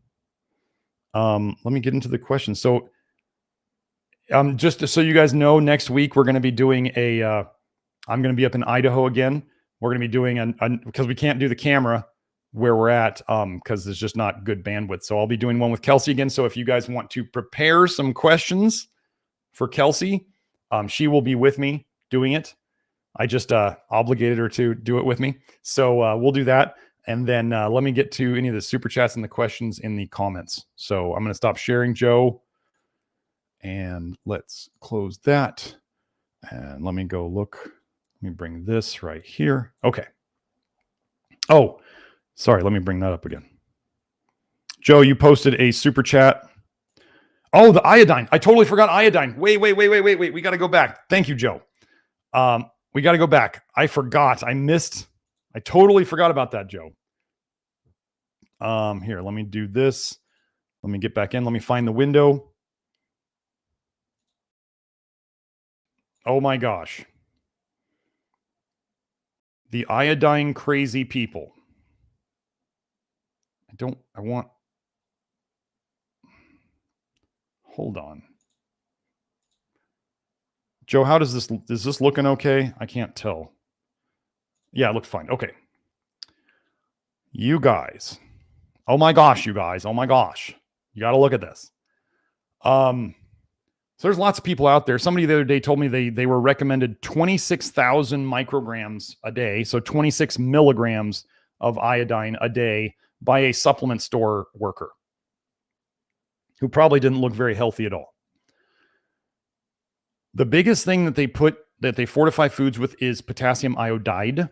questions. So, just so you guys know, next week we're going to be doing I'm going to be up in Idaho again. We're going to be doing because we can't do the camera where we're at because there's just not good bandwidth. So I'll be doing one with Kelsey again. So if you guys want to prepare some questions for Kelsey, she will be with me doing it. I just obligated her to do it with me. So we'll do that. And then let me get to any of the super chats and the questions in the comments. So I'm going to stop sharing, Joe. And let's close that. And let me go look. Let me bring this right here. Okay. Oh, sorry. Let me bring that up again. Joe, you posted a super chat. Oh, the iodine. I totally forgot iodine. Wait. We got to go back. Thank you, Joe. We got to go back. I forgot. I totally forgot about that, Joe. Here, let me do this. Let me get back in. Let me find the window. Oh my gosh. The iodine crazy people. Hold on. Joe, how is this looking okay? I can't tell. Yeah, it looks fine. Okay. You guys. Oh my gosh, you guys. Oh my gosh. You got to look at this. So there's lots of people out there. Somebody the other day told me they were recommended 26,000 micrograms a day. So 26 milligrams of iodine a day by a supplement store worker who probably didn't look very healthy at all. The biggest thing that they fortify foods with is potassium iodide.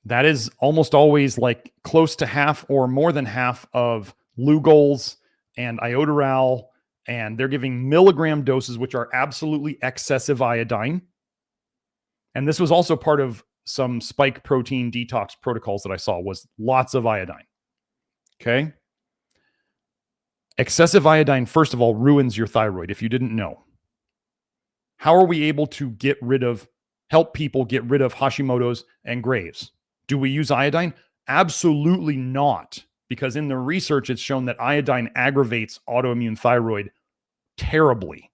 That is almost always like close to half or more than half of Lugol's and iodoral, and they're giving milligram doses, which are absolutely excessive iodine. And this was also part of some spike protein detox protocols that I saw, was lots of iodine. Okay. Excessive iodine, first of all, ruins your thyroid, if you didn't know. How are we able to help people get rid of Hashimoto's and Graves'? Do we use iodine? Absolutely not, because in the research, it's shown that iodine aggravates autoimmune thyroid terribly.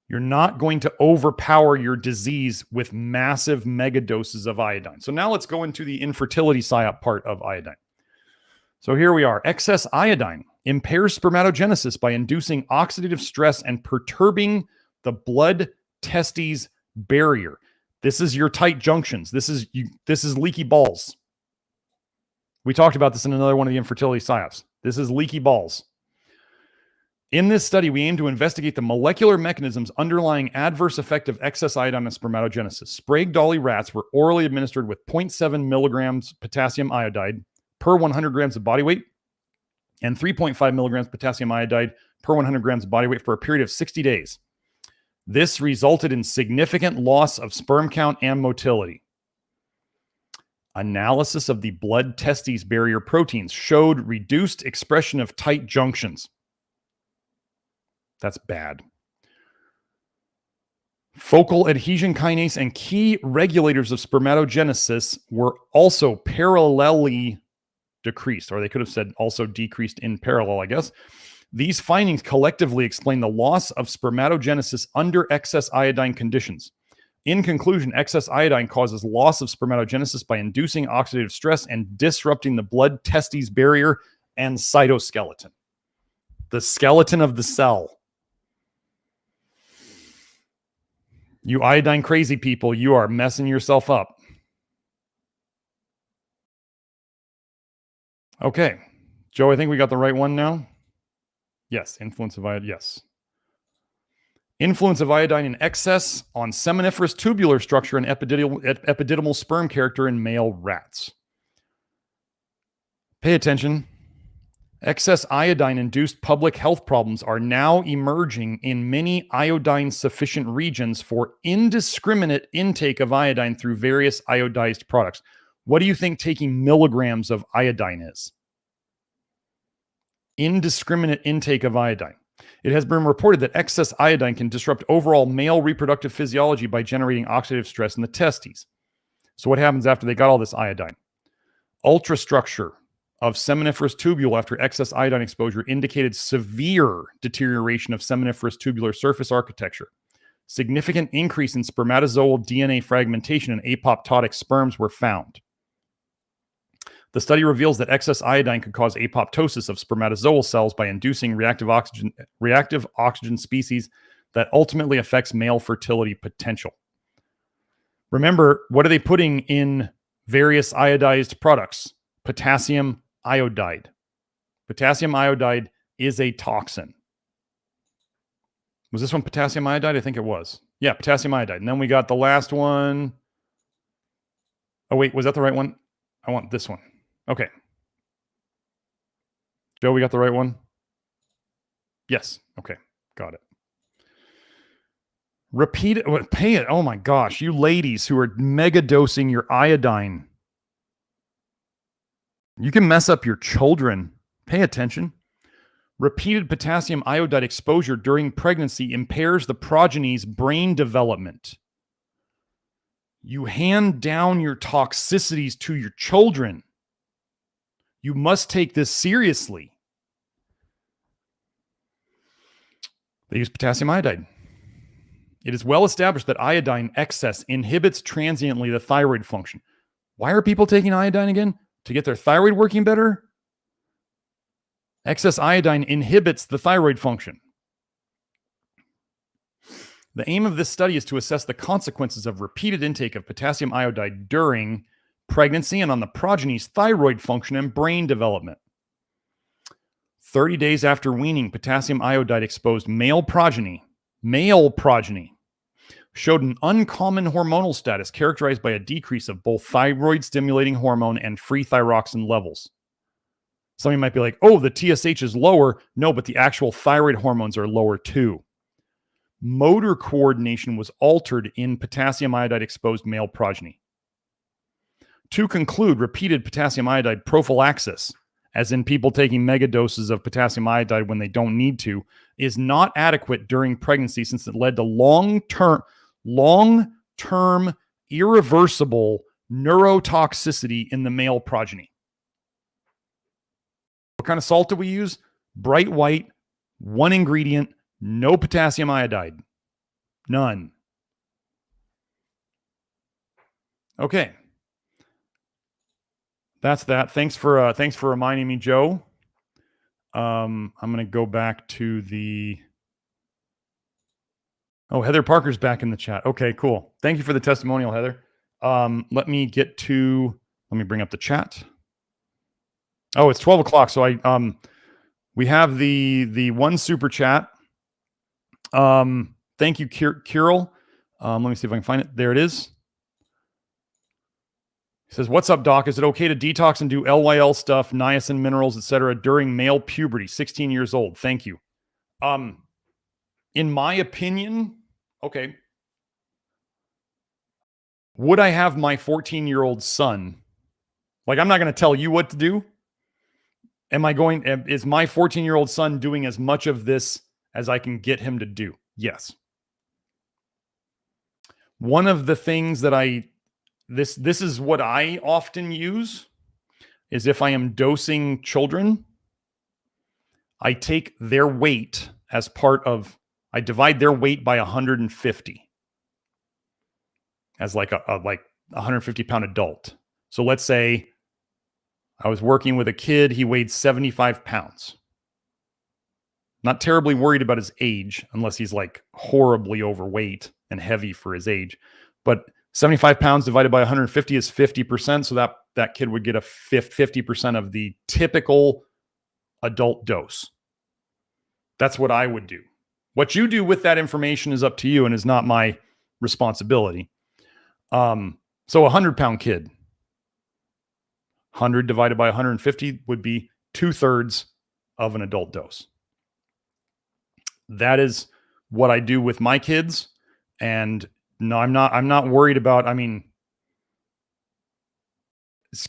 You're not going to overpower your disease with massive mega doses of iodine. So now let's go into the infertility psyop part of iodine. So here we are. Excess iodine impairs spermatogenesis by inducing oxidative stress and perturbing the blood-testes barrier. This is your tight junctions. This is leaky balls. We talked about this in another one of the infertility psyops. This is leaky balls. In this study, we aim to investigate the molecular mechanisms underlying adverse effect of excess iodine on spermatogenesis. Sprague Dawley rats were orally administered with 0.7 milligrams potassium iodide per 100 grams of body weight and 3.5 milligrams potassium iodide per 100 grams of body weight for a period of 60 days. This resulted in significant loss of sperm count and motility. Analysis of the blood-testes barrier proteins showed reduced expression of tight junctions. That's bad. Focal adhesion kinase and key regulators of spermatogenesis were also parallelly decreased, or they could have said also decreased in parallel, I guess. These findings collectively explain the loss of spermatogenesis under excess iodine conditions. In conclusion, excess iodine causes loss of spermatogenesis by inducing oxidative stress and disrupting the blood-testes barrier and cytoskeleton, the skeleton of the cell. You iodine crazy people, you are messing yourself up. Okay. Joe, I think we got the right one now. Yes, influence of iodine. Yes. Influence of iodine in excess on seminiferous tubular structure and epididymal sperm character in male rats. Pay attention. Excess iodine-induced public health problems are now emerging in many iodine-sufficient regions for indiscriminate intake of iodine through various iodized products. What do you think taking milligrams of iodine is? Indiscriminate intake of iodine. It has been reported that excess iodine can disrupt overall male reproductive physiology by generating oxidative stress in the testes. So what happens after they got all this iodine? Ultrastructure of seminiferous tubule after excess iodine exposure indicated severe deterioration of seminiferous tubular surface architecture. Significant increase in spermatozoal DNA fragmentation and apoptotic sperms were found. The study reveals that excess iodine could cause apoptosis of spermatozoal cells by inducing reactive oxygen species that ultimately affects male fertility potential. Remember, what are they putting in various iodized products? Potassium iodide. Potassium iodide is a toxin. Was this one potassium iodide? I think it was. Yeah, potassium iodide. And then we got the last one. Oh, wait, was that the right one? I want this one. Okay. Joe, we got the right one? Yes. Okay. Got it. Repeat it. Pay it. Oh my gosh. You ladies who are mega dosing your iodine. You can mess up your children. Pay attention. Repeated potassium iodide exposure during pregnancy impairs the progeny's brain development. You hand down your toxicities to your children. You must take this seriously. They use potassium iodide. It is well established that iodine excess inhibits transiently the thyroid function. Why are people taking iodine again? To get their thyroid working better? Excess iodine inhibits the thyroid function. The aim of this study is to assess the consequences of repeated intake of potassium iodide during pregnancy and on the progeny's thyroid function and brain development. 30 days after weaning, potassium iodide exposed male progeny showed an uncommon hormonal status characterized by a decrease of both thyroid stimulating hormone and free thyroxine levels. Some of you might be like, oh, the TSH is lower. No, but the actual thyroid hormones are lower too. Motor coordination was altered in potassium iodide exposed male progeny. To conclude, repeated potassium iodide prophylaxis, as in people taking mega doses of potassium iodide when they don't need to, is not adequate during pregnancy since it led to long-term irreversible neurotoxicity in the male progeny. What kind of salt do we use? Bright white, one ingredient, no potassium iodide. None. Okay. That's that. Thanks for reminding me, Joe. I'm going to go back to the... Oh, Heather Parker's back in the chat. Okay, cool. Thank you for the testimonial, Heather. Let me bring up the chat. Oh, it's 12 o'clock. So we have the one super chat. Thank you, Kirill. Let me see if I can find it. There it is. He says, what's up, doc? Is it okay to detox and do LYL stuff, niacin, minerals, etc. during male puberty, 16 years old? Thank you. In my opinion, okay. Would I have my 14-year-old son? Like, I'm not going to tell you what to do. Is my 14-year-old son doing as much of this as I can get him to do? Yes. One of the things that this is what I often use is if I am dosing children, I take their weight as I divide their weight by 150 as like a 150 pound adult. So let's say I was working with a kid, he weighed 75 pounds. Not terribly worried about his age, unless he's like horribly overweight and heavy for his age. But 75 pounds divided by 150 is 50%. So that kid would get a 50% of the typical adult dose. That's what I would do. What you do with that information is up to you and is not my responsibility. So a 100-pound kid, 100 divided by 150 would be 2/3 of an adult dose. That is what I do with my kids. And no, I'm not worried about,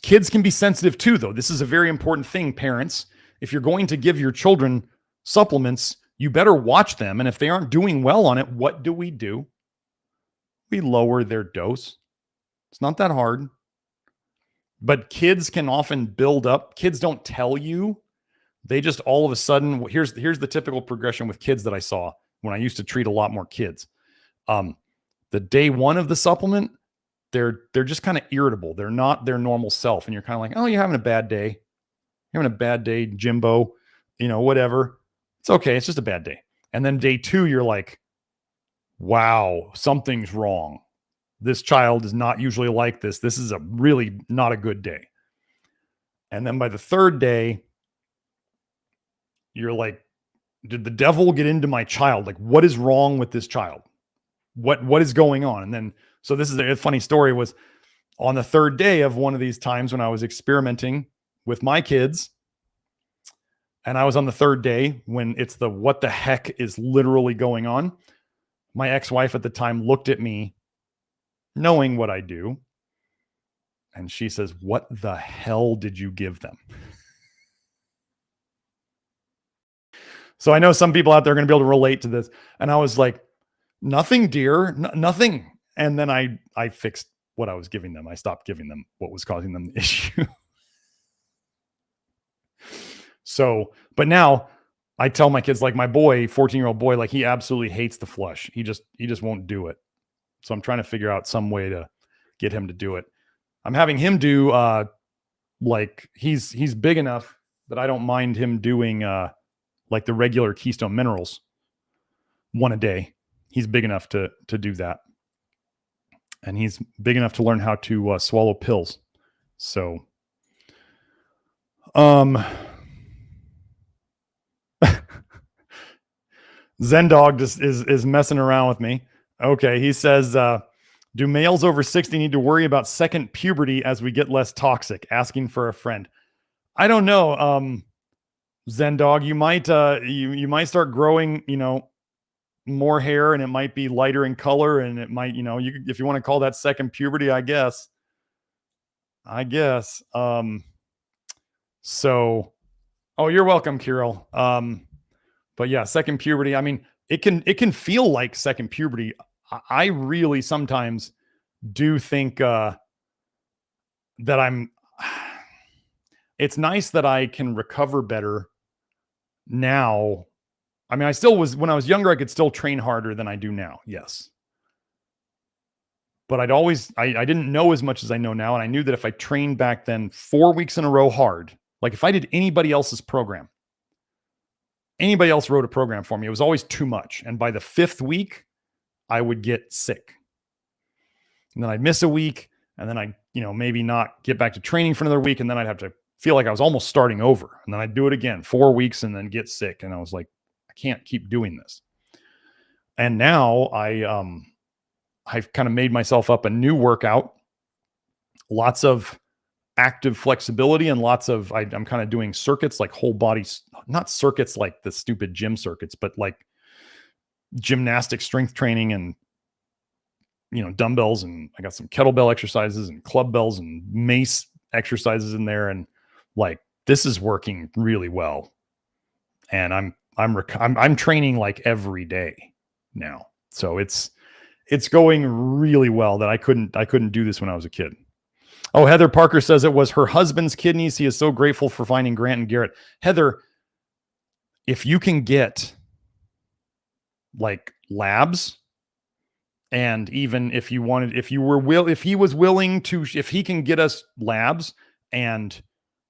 kids can be sensitive too, though. This is a very important thing, parents. If you're going to give your children supplements, you better watch them. And if they aren't doing well on it, what do? We lower their dose. It's not that hard. But kids can often build up. Kids don't tell you. They just all of a sudden, here's the typical progression with kids that I saw when I used to treat a lot more kids. The day one of the supplement, they're just kind of irritable. They're not their normal self. And you're kind of like, oh, you're having a bad day. You're having a bad day, Jimbo, whatever. It's okay. It's just a bad day. And then day two, you're like, wow, something's wrong. This child is not usually like this. This is a really not a good day. And then by the third day, you're like, did the devil get into my child? Like, what is wrong with this child? What is going on? And then, so this is a funny story, was on the third day of one of these times when I was experimenting with my kids, and I was on the third day when it's what the heck is literally going on. My ex-wife at the time looked at me knowing what I do. And she says, what the hell did you give them? So I know some people out there are going to be able to relate to this. And I was like, nothing, dear, nothing. And then I fixed what I was giving them. I stopped giving them what was causing them the issue. So, but now I tell my kids, like my boy, 14-year-old boy, like he absolutely hates the flush. He just won't do it. So I'm trying to figure out some way to get him to do it. I'm having him do, like he's big enough that I don't mind him doing, like the regular Keystone Minerals one a day. He's big enough to do that. And he's big enough to learn how to swallow pills. So, Zen Dog just is messing around with me. Okay, he says, do males over 60 need to worry about second puberty as we get less toxic? Asking for a friend. I don't know. Zen Dog, you might you might start growing, more hair, and it might be lighter in color, and it might, if you want to call that second puberty, I guess. So, oh, you're welcome, Kirill. But yeah, second puberty. I mean, it can feel like second puberty. I really sometimes do think that it's nice that I can recover better now. I mean, when I was younger, I could still train harder than I do now. Yes. But I didn't know as much as I know now. And I knew that if I trained back then 4 weeks in a row hard, like if I did anybody else's program, anybody else wrote a program for me, it was always too much. And by the 5th week, I would get sick. And then I'd miss a week, and then I, maybe not get back to training for another week. And then I'd have to feel like I was almost starting over. And then I'd do it again, 4 weeks, and then get sick. And I was like, I can't keep doing this. And now I've kind of made myself up a new workout, lots of active flexibility and lots of, I'm kind of doing circuits, like whole body, not circuits like the stupid gym circuits, but like gymnastic strength training and, dumbbells, and I got some kettlebell exercises and club bells and mace exercises in there. And like, this is working really well. And I'm training like every day now. So it's going really well that I couldn't do this when I was a kid. Oh, Heather Parker says it was her husband's kidneys. He is so grateful for finding Grant and Garrett. Heather, if you can get like labs, and even if he was willing to, if he can get us labs and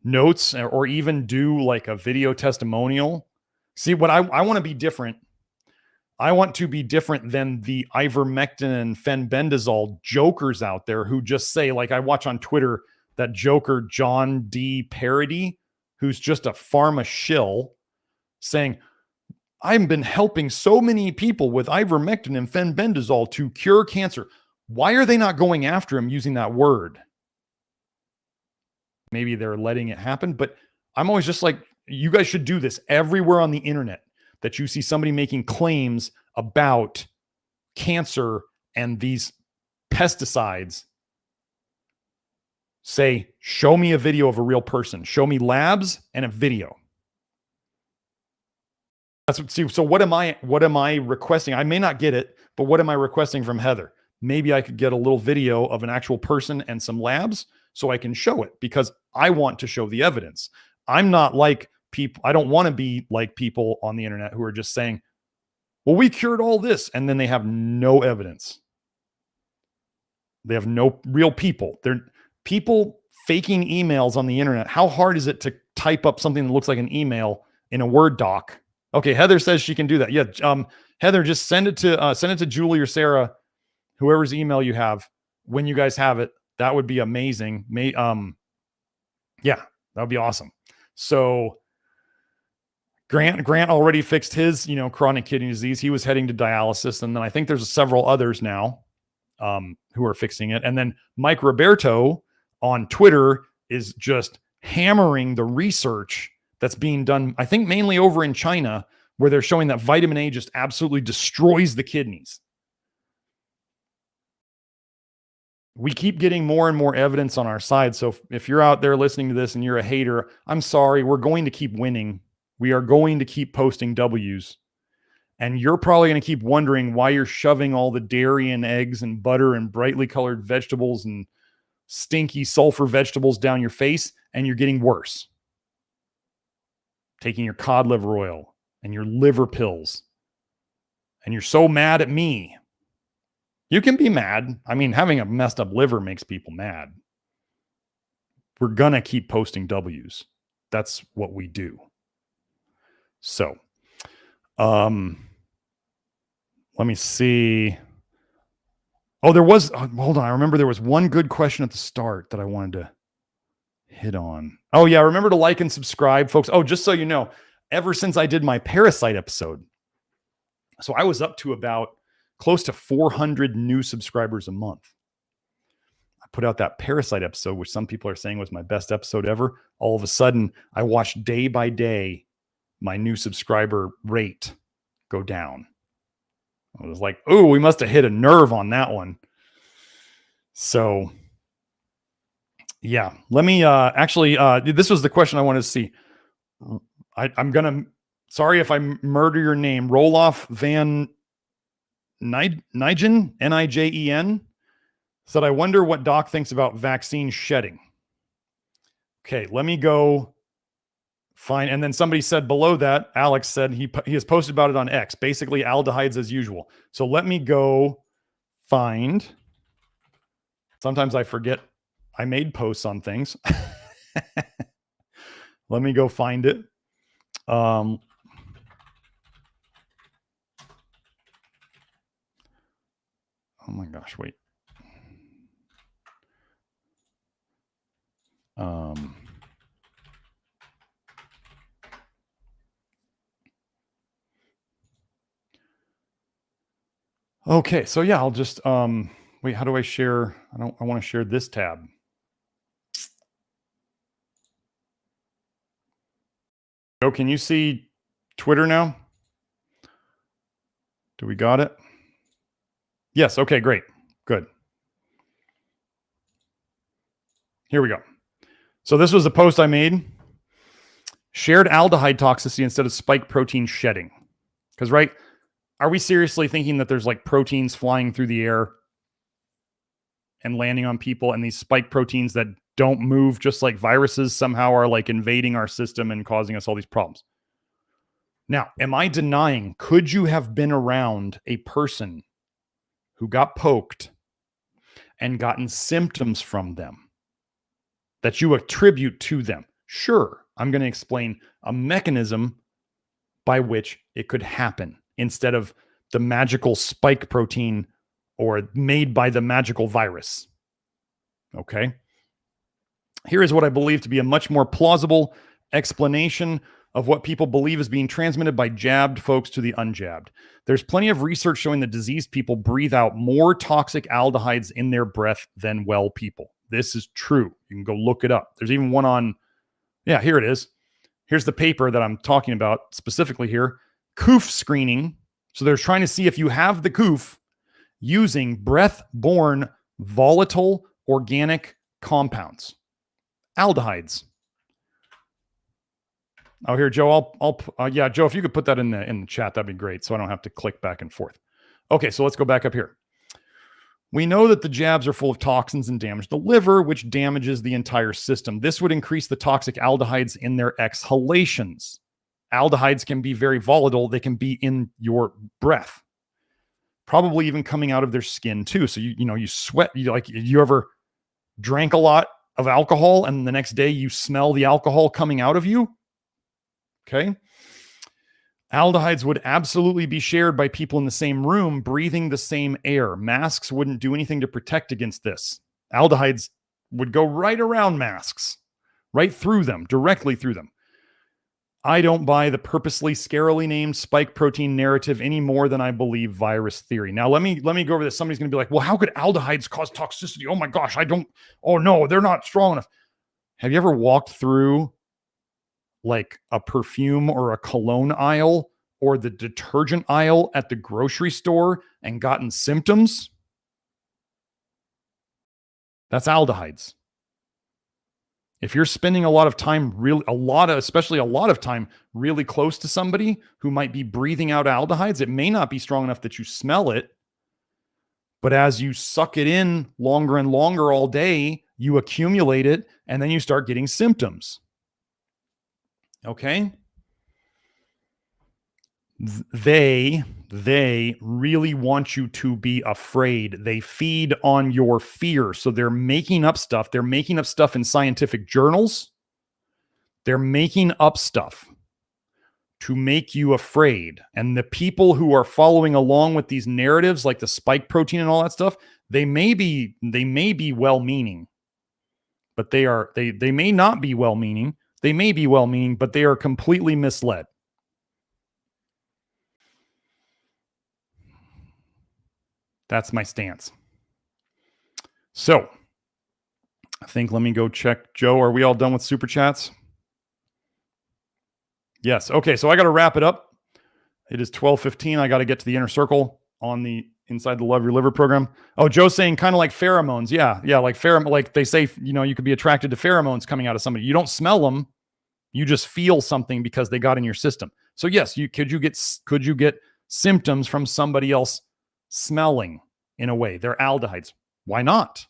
notes, or even do like a video testimonial. See, what I want to be different. I want to be different than the ivermectin and fenbendazole jokers out there who just say, like I watch on Twitter, that joker John D. Parody, who's just a pharma shill, saying, I've been helping so many people with ivermectin and fenbendazole to cure cancer. Why are they not going after him using that word? Maybe they're letting it happen, but I'm always just like, you guys should do this everywhere on the internet that you see somebody making claims about cancer and these pesticides. Say, show me a video of a real person. Show me labs and a video. So what am I requesting? I may not get it, but what am I requesting from Heather? Maybe I could get a little video of an actual person and some labs so I can show it, because I want to show the evidence. I'm not like people. I don't want to be like people on the internet who are just saying, well, we cured all this, and then they have no evidence. They have no real people. They're people faking emails on the internet. How hard is it to type up something that looks like an email in a Word doc? Okay, Heather says she can do that. Yeah, Heather, just send it to Julie or Sarah, whoever's email you have, when you guys have it. That would be amazing. Yeah, that would be awesome. So Grant already fixed his, chronic kidney disease. He was heading to dialysis, and then I think there's several others now who are fixing it. And then Mike Roberto on Twitter is just hammering the research that's being done, I think mainly over in China, where they're showing that vitamin A just absolutely destroys the kidneys. We keep getting more and more evidence on our side. So if you're out there listening to this and you're a hater, I'm sorry. We're going to keep winning. We are going to keep posting W's. And you're probably going to keep wondering why you're shoving all the dairy and eggs and butter and brightly colored vegetables and stinky sulfur vegetables down your face, and you're getting worse. Taking your cod liver oil and your liver pills. And you're so mad at me. You can be mad. I mean, having a messed up liver makes people mad. We're going to keep posting W's. That's what we do. So, let me see. Oh, hold on. I remember there was one good question at the start that I wanted to hit on. Oh yeah. Remember to like and subscribe, folks. Oh, just so you know, ever since I did my parasite episode, so I was up to about close to 400 new subscribers a month. I put out that parasite episode, which some people are saying was my best episode ever. All of a sudden, I watched day by day my new subscriber rate go down. I was like, oh, we must have hit a nerve on that one. So, yeah, let me actually, this was the question I wanted to see. I'm going to, sorry if I murder your name, Roloff Van Nijen, Nijen, said, I wonder what Doc thinks about vaccine shedding. Okay, let me go find. And then somebody said below that, Alex said he has posted about it on X, basically aldehydes as usual. So let me go find. Sometimes I forget I made posts on things. Let me go find it. Oh my gosh, wait. Okay, so yeah, I'll just wait, how do I share? I want to share this tab. Oh, can you see Twitter now? Do we got it? Yes, okay, great. Good. Here we go. So this was a post I made. Shared aldehyde toxicity instead of spike protein shedding. Because, right, are we seriously thinking that there's like proteins flying through the air and landing on people, and these spike proteins that don't move, just like viruses, somehow are like invading our system and causing us all these problems? Now, am I denying, could you have been around a person who got poked and gotten symptoms from them that you attribute to them? Sure, I'm going to explain a mechanism by which it could happen instead of the magical spike protein or made by the magical virus. Okay. Here is what I believe to be a much more plausible explanation of what people believe is being transmitted by jabbed folks to the unjabbed. There's plenty of research showing that diseased people breathe out more toxic aldehydes in their breath than well people. This is true. You can go look it up. There's even one on, yeah, here it is. Here's the paper that I'm talking about specifically here. COOF screening. So they're trying to see if you have the COOF using breath-borne volatile organic compounds, aldehydes. Oh, here, Joe, yeah, Joe, if you could put that in the chat, that'd be great. So I don't have to click back and forth. Okay, so let's go back up here. We know that the jabs are full of toxins and damage the liver, which damages the entire system. This would increase the toxic aldehydes in their exhalations. Aldehydes can be very volatile. They can be in your breath, probably even coming out of their skin too. So you sweat. You ever drank a lot of alcohol and the next day you smell the alcohol coming out of you? Okay. Aldehydes would absolutely be shared by people in the same room, breathing the same air. Masks wouldn't do anything to protect against this. Aldehydes would go right around masks, right through them, directly through them. I don't buy the purposely scarily named spike protein narrative any more than I believe virus theory. Now, let me go over this. Somebody's going to be like, well, how could aldehydes cause toxicity? Oh my gosh, oh no, they're not strong enough. Have you ever walked through like a perfume or a cologne aisle or the detergent aisle at the grocery store and gotten symptoms? That's aldehydes. If you're spending a lot of time, especially a lot of time really close to somebody who might be breathing out aldehydes, it may not be strong enough that you smell it. But as you suck it in longer and longer all day, you accumulate it and then you start getting symptoms. Okay? They really want you to be afraid. They feed on your fear. So they're making up stuff. They're making up stuff in scientific journals. They're making up stuff to make you afraid. And the people who are following along with these narratives, like the spike protein and all that stuff, they may be well-meaning, but they may not be well-meaning. They may be well-meaning, but they are completely misled. That's my stance. So I think, let me go check. Joe, are we all done with super chats? Yes. Okay. So I got to wrap it up. It is 12:15. I got to get to the inner circle on the inside the Love Your Liver program. Oh, Joe's saying kind of like pheromones. Yeah. Like like they say, you could be attracted to pheromones coming out of somebody. You don't smell them. You just feel something because they got in your system. So yes, could you get symptoms from somebody else smelling in a way? They're aldehydes. Why not?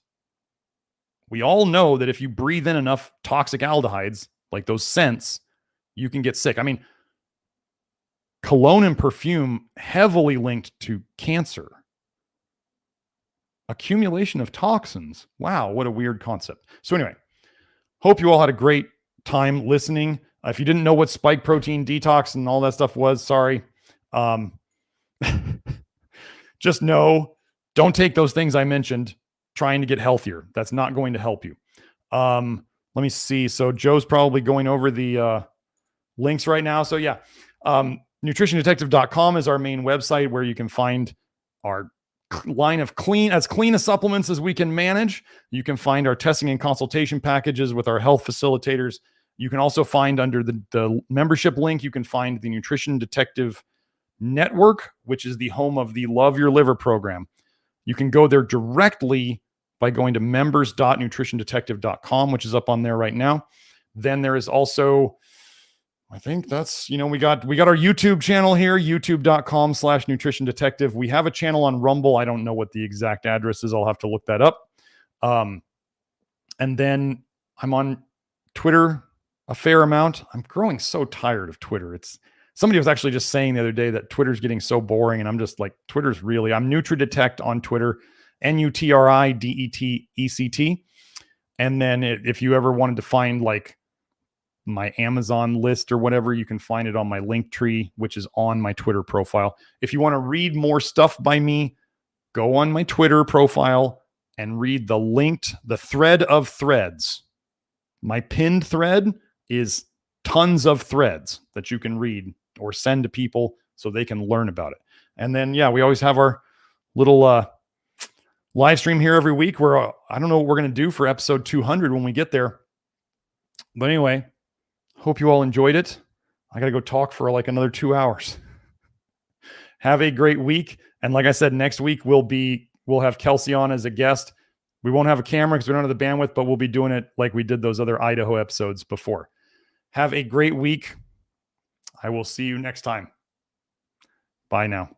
We all know that if you breathe in enough toxic aldehydes, like those scents, you can get sick. I mean, cologne and perfume heavily linked to cancer. Accumulation of toxins. Wow, what a weird concept. So anyway, hope you all had a great time listening. If you didn't know what spike protein detox and all that stuff was, sorry. Just know, don't take those things I mentioned trying to get healthier. That's not going to help you. Let me see. So Joe's probably going over the links right now. So yeah, nutritiondetective.com is our main website where you can find our line of as clean as supplements as we can manage. You can find our testing and consultation packages with our health facilitators. You can also find under the membership link, you can find the Nutrition Detective Network, which is the home of the Love Your Liver program. You can go there directly by going to members.nutritiondetective.com, which is up on there right now. Then there is also, I think that's, we got our YouTube channel here, youtube.com/nutrition detective. We have a channel on Rumble. I don't know what the exact address is. I'll have to look that up. And then I'm on Twitter a fair amount. I'm growing so tired of Twitter. Somebody was actually just saying the other day that Twitter's getting so boring, and I'm just like, I'm NutriDetect on Twitter, NutriDetect. And then if you ever wanted to find like my Amazon list or whatever, you can find it on my Linktree, which is on my Twitter profile. If you want to read more stuff by me, go on my Twitter profile and read the thread of threads. My pinned thread is tons of threads that you can read or send to people so they can learn about it. And then, yeah, we always have our little live stream here every week where I don't know what we're going to do for episode 200 when we get there. But anyway, hope you all enjoyed it. I got to go talk for like another 2 hours. Have a great week. And like I said, next week we'll have Kelsey on as a guest. We won't have a camera because we don't have the bandwidth, but we'll be doing it like we did those other Idaho episodes before. Have a great week. I will see you next time. Bye now.